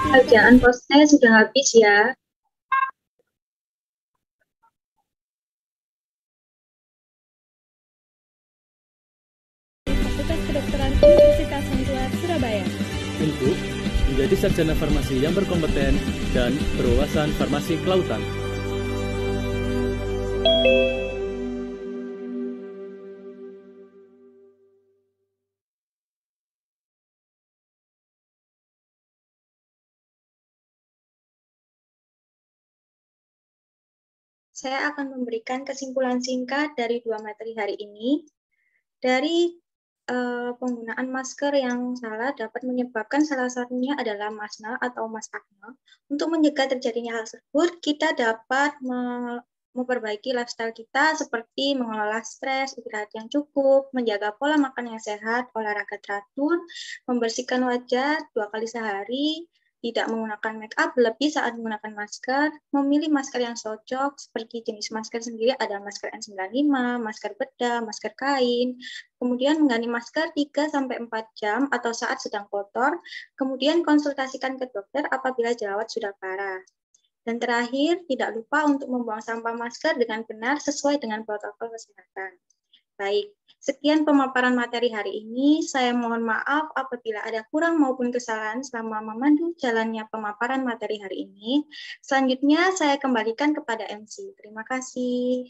Kerjaan postnya sudah habis ya. Fakultas Kedokteran Universitas Hangtua Surabaya. Untuk menjadi sarjana farmasi yang berkompeten dan berwawasan farmasi kelautan. Saya akan memberikan kesimpulan singkat dari 2 materi hari ini. Dari penggunaan masker yang salah dapat menyebabkan salah satunya adalah masna atau mas akne. Untuk mencegah terjadinya hal tersebut, kita dapat memperbaiki lifestyle kita seperti mengelola stres, istirahat yang cukup, menjaga pola makan yang sehat, olahraga teratur, membersihkan wajah 2 kali sehari, tidak menggunakan make up berlebih saat menggunakan masker, memilih masker yang cocok, seperti jenis masker sendiri ada masker N95, masker bedah, masker kain, kemudian mengganti masker 3-4 jam atau saat sedang kotor, kemudian konsultasikan ke dokter apabila jerawat sudah parah. Dan terakhir, tidak lupa untuk membuang sampah masker dengan benar sesuai dengan protokol kesehatan. Baik, sekian pemaparan materi hari ini. Saya mohon maaf apabila ada kurang maupun kesalahan selama memandu jalannya pemaparan materi hari ini. Selanjutnya saya kembalikan kepada MC. Terima kasih.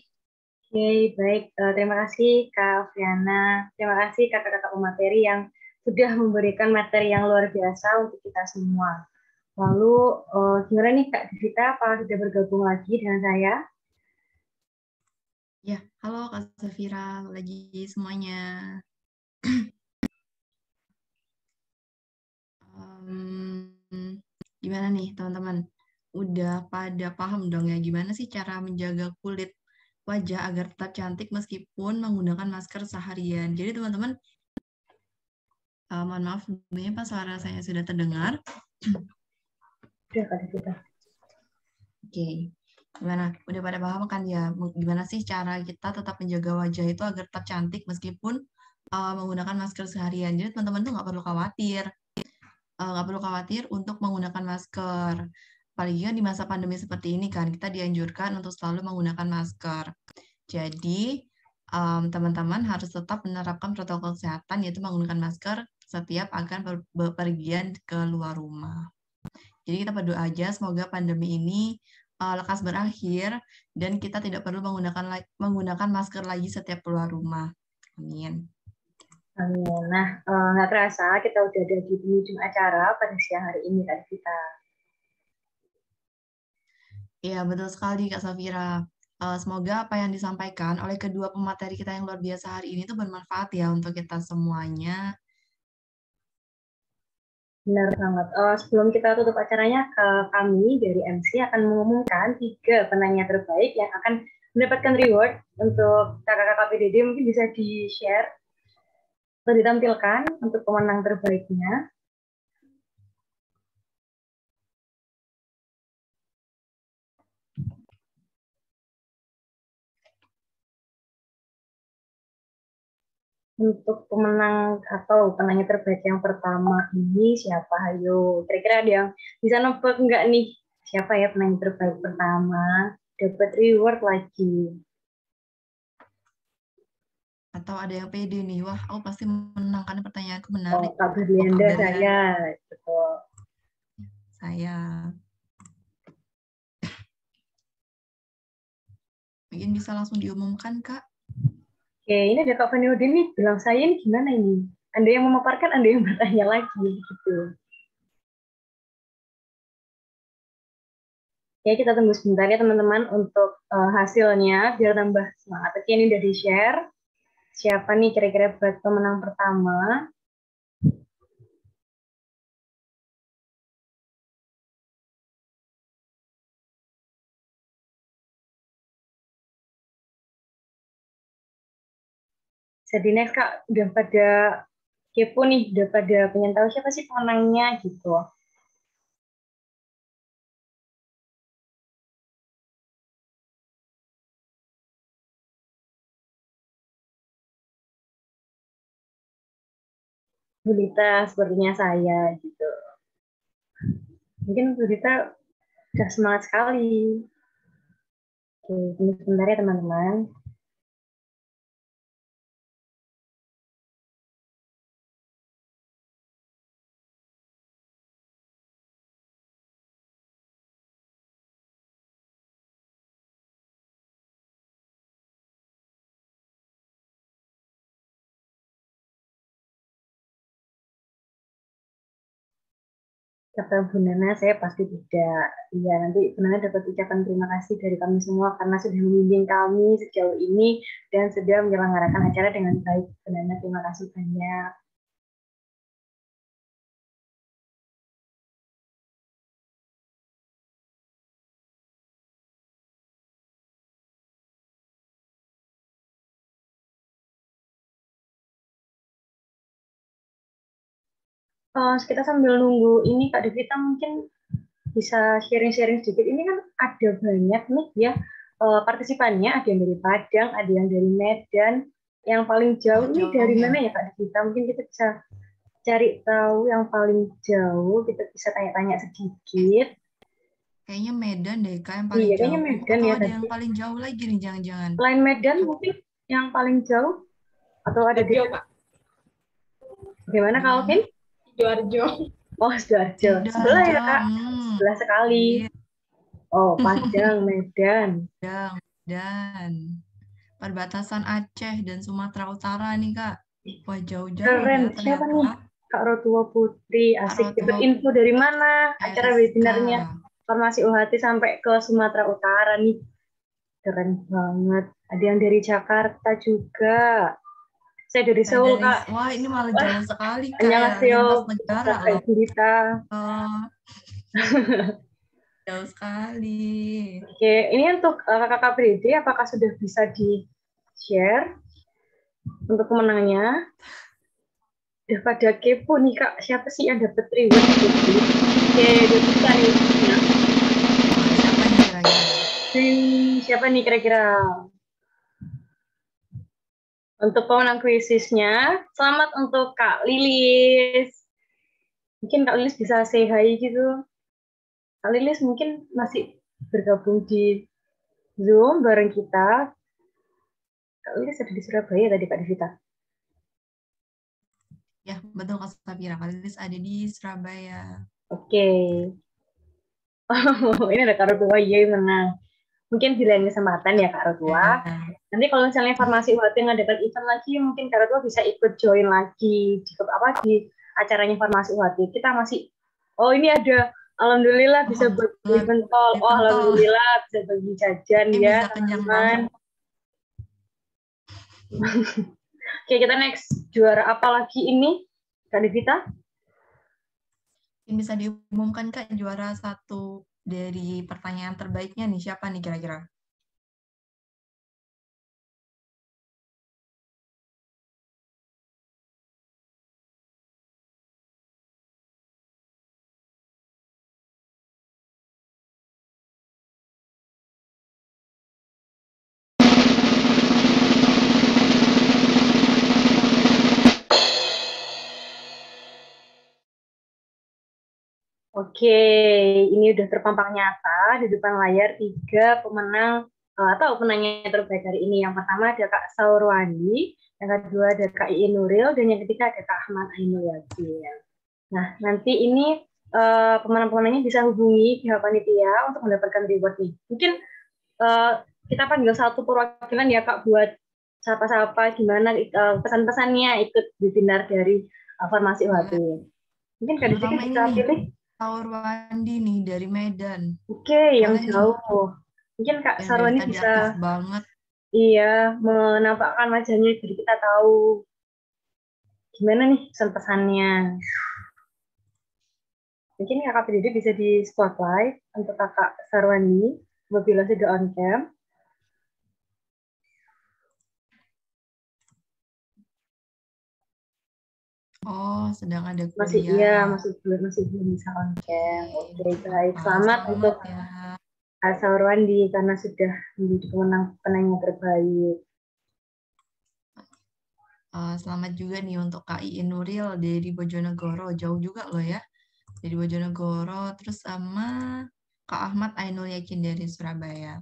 Oke, baik. Terima kasih Kak Fiana. Terima kasih kakak-kakak pemateri yang sudah memberikan materi yang luar biasa untuk kita semua. Lalu, gimana nih Kak Devita, apakah sudah bergabung lagi dengan saya? Ya, halo Kak Safira, lagi semuanya. Gimana nih teman-teman? Udah pada paham dong ya gimana sih cara menjaga kulit wajah agar tetap cantik meskipun menggunakan masker seharian. Jadi teman-teman, mohon maaf sebelumnya Pak, suara saya sudah terdengar. Sudah Kak Devita. Oke. Gimana? Udah pada paham kan ya? Gimana sih cara kita tetap menjaga wajah itu agar tetap cantik meskipun menggunakan masker seharian. Jadi teman-teman tuh nggak perlu khawatir. Nggak perlu khawatir untuk menggunakan masker. Apalagi kan di masa pandemi seperti ini kan, kita dianjurkan untuk selalu menggunakan masker. Jadi, teman-teman harus tetap menerapkan protokol kesehatan, yaitu menggunakan masker setiap akan bepergian ke luar rumah. Jadi kita berdoa aja semoga pandemi ini lekas berakhir dan kita tidak perlu menggunakan masker lagi setiap keluar rumah. Amin. Amin. Nah, nggak terasa kita udah ada di penghujung acara pada siang hari ini Kak Devita. Iya, betul sekali Kak Safira. Semoga apa yang disampaikan oleh kedua pemateri kita yang luar biasa hari ini itu bermanfaat ya untuk kita semuanya. Benar banget. Sebelum kita tutup acaranya, kami dari MC akan mengumumkan 3 penanya terbaik yang akan mendapatkan reward untuk kakak-kakak PDD. Mungkin bisa di-share atau ditampilkan untuk pemenang terbaiknya. Untuk pemenang atau penanya terbaik yang pertama ini siapa? Ayo, kira-kira ada yang bisa nebak nggak nih? Siapa ya penanya terbaik pertama? Dapat reward lagi. Atau ada yang pede nih, wah aku pasti menang karena pertanyaanku menarik. Kak Berlianda saya. Betul. Saya. Mungkin bisa langsung diumumkan, Kak. Oke, ini ada Kak Faniudin nih, bilang saya ini gimana ini? Anda yang memaparkan, Anda yang bertanya lagi, gitu. Ya, kita tunggu sebentar ya teman-teman untuk hasilnya, biar tambah semangat. Oke, ini udah di-share. Siapa nih kira-kira buat pemenang pertama? Jadi next Kak, udah pada kepo nih, udah pada pengen tahu siapa sih pemenangnya gitu. Bulita sepertinya saya gitu. Mungkin Bulita udah semangat sekali. Oke, tunggu sebentar ya teman-teman. Kata Bu Nana, saya pasti tidak. Ya, nanti Bu Nana dapat ucapan terima kasih dari kami semua karena sudah membimbing kami sejauh ini dan sudah menyelenggarakan acara dengan baik. Bu Nana, terima kasih banyak. Kita sambil nunggu ini Kak Devita mungkin bisa sharing-sharing sedikit. Ini kan ada banyak nih ya partisipannya, ada yang dari Padang, ada yang dari Medan. Yang paling jauh ini dari mana ya Kak Devita? Mungkin kita bisa cari tahu yang paling jauh, kita bisa tanya-tanya sedikit. Kayaknya Medan deh Kak yang paling Iya, jauh. kayaknya Medan Atau ya ada tadi. yang paling jauh lagi nih jangan-jangan. Selain Medan mungkin yang paling jauh atau ada di Kak. Gimana Kak Alvin? Sidoarjo. Oh, Sidoarjo. Sebelah ya Kak? Sebelah sekali. Oh, Padang, Medan. Dan perbatasan Aceh dan Sumatera Utara nih Kak. Wah jauh-jauh Keren. ya ternyata. Siapa nih? Kak Rotua Putri. Asik. Dapat info dari mana? Acara webinarnya Farmasi UHT sampai ke Sumatera Utara nih. Keren banget. Ada yang dari Jakarta juga. Saya dari Seoul, Kak. Wah, ini malah jauh sekali, Kak. Annyeonghaseyo. Negara loh. Jauh sekali. Oke, ini untuk kakak Brede, apakah sudah bisa di-share untuk pemenangnya? Udah pada kepo nih, Kak. Siapa sih yang dapat reward? Oke, udah bisa nih. Siapa nih kira-kira? Untuk pemenang kuisisnya, selamat untuk Kak Lilis. Mungkin Kak Lilis bisa say hi gitu. Kak Lilis mungkin masih bergabung di Zoom bareng kita. Kak Lilis ada di Surabaya tadi Kak Devita. Ya, betul Kak Safira. Kak Lilis ada di Surabaya. Oke. Oh, ini ada Kak Rotua, iya menang. Mungkin di lain kesempatan ya Kak Rotua. Nanti kalau misalnya Farmasi UHT ngadakan event lagi, mungkin Kak Rotua bisa ikut join lagi di acaranya Farmasi UHT. Kita masih, oh ini ada, alhamdulillah bisa buat event call. Oh alhamdulillah bisa bagi jajan ya teman-teman. Oke, kita next. Juara apa lagi ini Kak Devita? Ini bisa diumumkan Kak juara satu dari pertanyaan terbaiknya nih, siapa nih kira-kira? Oke, ini udah terpampang nyata di depan layar 3 pemenang atau penanya terbaik hari ini. Yang pertama ada Kak Saurwandi, yang kedua ada Kak Iin Nuril, dan yang ketiga ada Kak Ahmad Ainul Yakin. Nah, nanti ini pemenang-pemenangnya bisa hubungi pihak panitia untuk mendapatkan reward nih. Mungkin kita panggil satu perwakilan ya Kak buat sapa-sapa gimana pesan-pesannya ikut webinar dari Farmasi UHT. Mungkin Kak Devita bisa pilih. Saurwandi nih dari Medan. Oke, yang jauh. Mungkin Kak Saurwandi bisa banget. Iya, menampakkan wajahnya jadi kita tahu gimana nih pesan-pesannya. Mungkin Kakak Brede bisa di spotlight untuk Kakak Saurwandi apabila sudah on cam. Oh, sedang ada kuliah. Masih belum bisa on cam. Oke, baik. Selamat untuk Kak Saurwandi karena sudah menjadi penanya terbaik. Selamat juga nih untuk Kak Iin Nuril dari Bojonegoro, jauh juga loh ya. Dari Bojonegoro, terus sama Kak Ahmad Ainul Yakin dari Surabaya.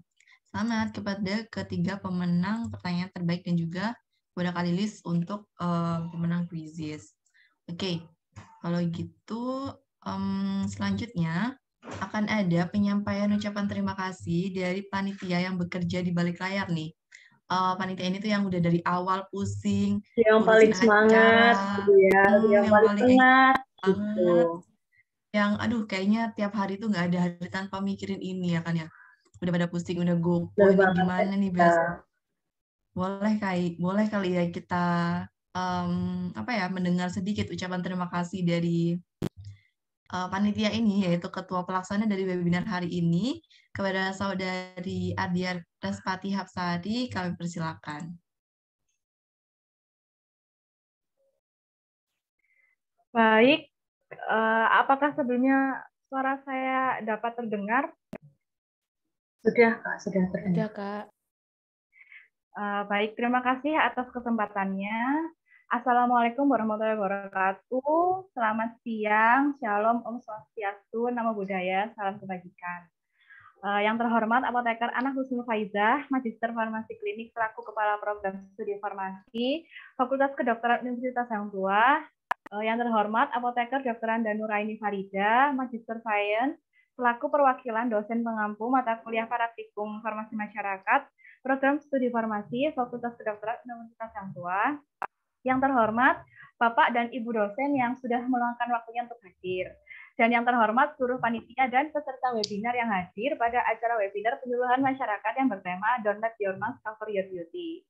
Selamat kepada ketiga pemenang pertanyaan terbaik dan juga kepada Kak Lilis untuk pemenang kuisis. Oke, kalau gitu selanjutnya akan ada penyampaian ucapan terima kasih dari panitia yang bekerja di balik layar nih. Panitia ini tuh yang udah dari awal pusing, yang paling semangat, gitu ya, yang paling semangat, gitu. Yang aduh kayaknya tiap hari tuh nggak ada hari tanpa mikirin ini ya kan ya. Udah pada pusing, udah gopo ini gimana nih besok. Boleh kali ya kita mendengar sedikit ucapan terima kasih dari panitia ini, yaitu ketua pelaksana dari webinar hari ini, kepada Saudari Ardia Respati Hapsari, kami persilakan. Baik, Apakah sebelumnya suara saya dapat terdengar? Sudah, Kak. Sudah Udah, terdengar. Kak. Baik, terima kasih atas kesempatannya. Assalamualaikum warahmatullahi wabarakatuh. Selamat siang, Shalom, Om Swastiastu, Namo Buddhaya, Salam Kebajikan. Yang terhormat Apoteker Ana Husnul Faizah, Magister Farmasi Klinik selaku Kepala Program Studi Farmasi, Fakultas Kedokteran Universitas Hang Tuah. Yang terhormat Apoteker Dr. Anda Nuraini Farida, Magister Sains, selaku perwakilan dosen pengampu mata kuliah praktikum farmasi masyarakat, Program Studi Farmasi, Fakultas Kedokteran Universitas Hang Tuah. Yang terhormat Bapak dan Ibu dosen yang sudah meluangkan waktunya untuk hadir. Dan yang terhormat seluruh panitia dan peserta webinar yang hadir pada acara webinar penyuluhan masyarakat yang bertema Don't Let Your Mask Cover Your Beauty.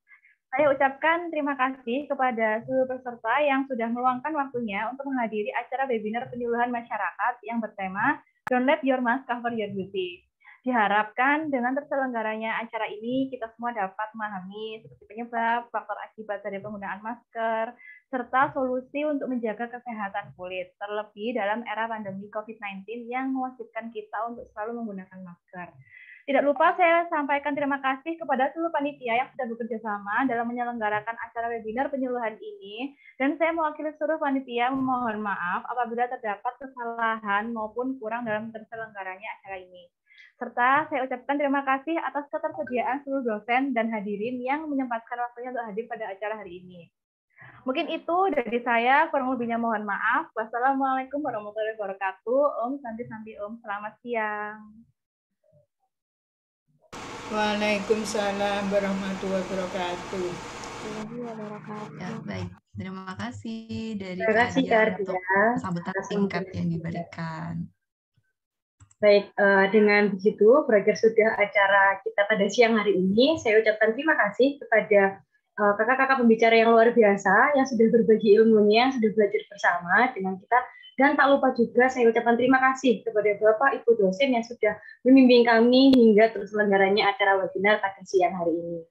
Saya ucapkan terima kasih kepada seluruh peserta yang sudah meluangkan waktunya untuk menghadiri acara webinar penyuluhan masyarakat yang bertema Don't Let Your Mask Cover Your Beauty. Diharapkan dengan terselenggaranya acara ini, kita semua dapat memahami seperti penyebab, faktor akibat dari penggunaan masker, serta solusi untuk menjaga kesehatan kulit, terlebih dalam era pandemi COVID-19 yang mewajibkan kita untuk selalu menggunakan masker. Tidak lupa saya sampaikan terima kasih kepada seluruh panitia yang sudah bekerja sama dalam menyelenggarakan acara webinar penyuluhan ini, dan saya mewakili seluruh panitia memohon maaf apabila terdapat kesalahan maupun kurang dalam terselenggaranya acara ini. Serta saya ucapkan terima kasih atas ketersediaan seluruh dosen dan hadirin yang menyempatkan waktunya untuk hadir pada acara hari ini. Mungkin itu dari saya, kurang lebihnya mohon maaf. Wassalamualaikum warahmatullahi wabarakatuh. Om Santi Santi Om, selamat siang. Waalaikumsalam warahmatullahi wabarakatuh. Ya, baik. Terima kasih dari Terima kasih, Kak Ardia, untuk sambutan singkat yang diberikan. Baik, dengan begitu berakhir sudah acara kita pada siang hari ini. Saya ucapkan terima kasih kepada kakak-kakak pembicara yang luar biasa yang sudah berbagi ilmunya, sudah belajar bersama dengan kita. Dan tak lupa juga saya ucapkan terima kasih kepada Bapak Ibu dosen yang sudah membimbing kami hingga terselenggaranya acara webinar pada siang hari ini.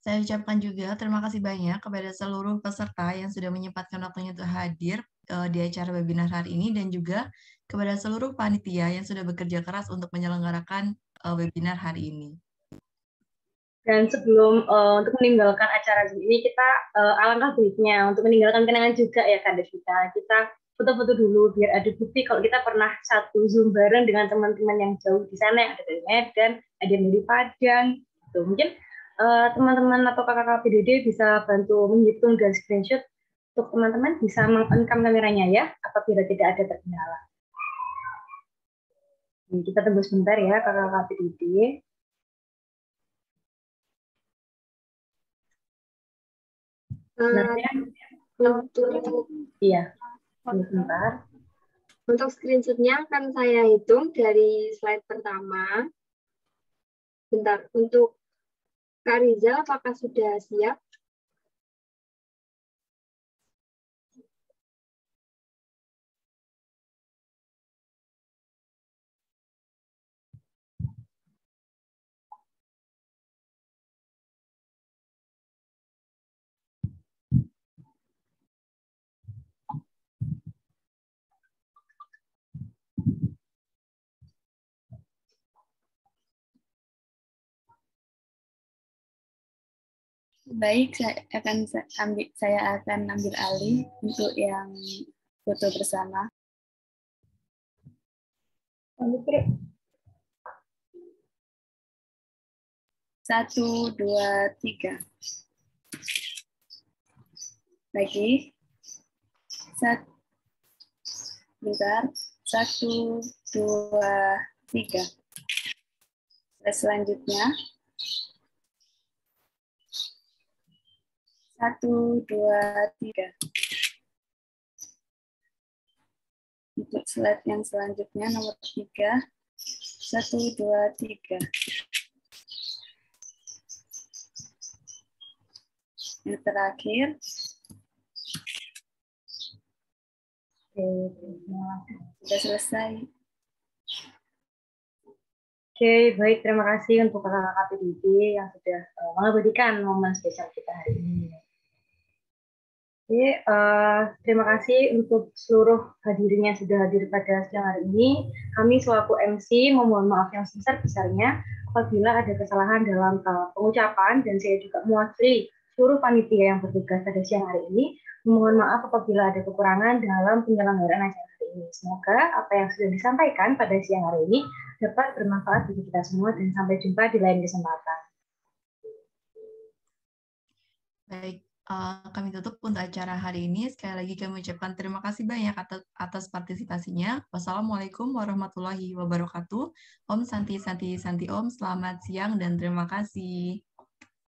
Saya ucapkan juga terima kasih banyak kepada seluruh peserta yang sudah menyempatkan waktunya untuk hadir di acara webinar hari ini, dan juga kepada seluruh panitia yang sudah bekerja keras untuk menyelenggarakan webinar hari ini. Dan sebelum untuk meninggalkan acara ini, kita alangkah baiknya untuk meninggalkan kenangan juga ya Kak Devita. Kita foto-foto dulu biar ada bukti kalau kita pernah satu Zoom bareng dengan teman-teman yang jauh di sana, yang ada dari Medan, ada yang dari Padang. Gitu. Mungkin teman-teman atau kakak-kakak PDD bisa bantu menghitung dan screenshot untuk teman-teman bisa meng-on-cam kameranya ya, apabila tidak ada terkendala. Kita tunggu sebentar ya kakak-kakak PDD. Sebentar. Untuk screenshotnya akan saya hitung dari slide pertama. Bentar, untuk Kak Rizal, apakah sudah siap? Baik, saya akan ambil alih untuk yang foto bersama. 1, 2, 3. Lagi. Bentar. 1, 2, 3. Selanjutnya. 1, 2, 3. Untuk slide yang selanjutnya nomor 3. 1, 2, 3. Yang terakhir. Sudah selesai. Oke, baik. Terima kasih untuk kakak-kakak PDD yang sudah mengabadikan momen spesial kita hari ini. Oke, terima kasih untuk seluruh hadirin yang sudah hadir pada siang hari ini. Kami selaku MC memohon maaf yang sebesar-besarnya apabila ada kesalahan dalam pengucapan, dan saya juga mewakili seluruh panitia yang bertugas pada siang hari ini. Mohon maaf apabila ada kekurangan dalam penyelenggaraan acara hari ini. Semoga apa yang sudah disampaikan pada siang hari ini dapat bermanfaat bagi kita semua, dan sampai jumpa di lain kesempatan. Baik, kami tutup untuk acara hari ini. Sekali lagi kami ucapkan terima kasih banyak atas partisipasinya. Wassalamualaikum warahmatullahi wabarakatuh. Om Santi Santi Santi Om, selamat siang dan terima kasih.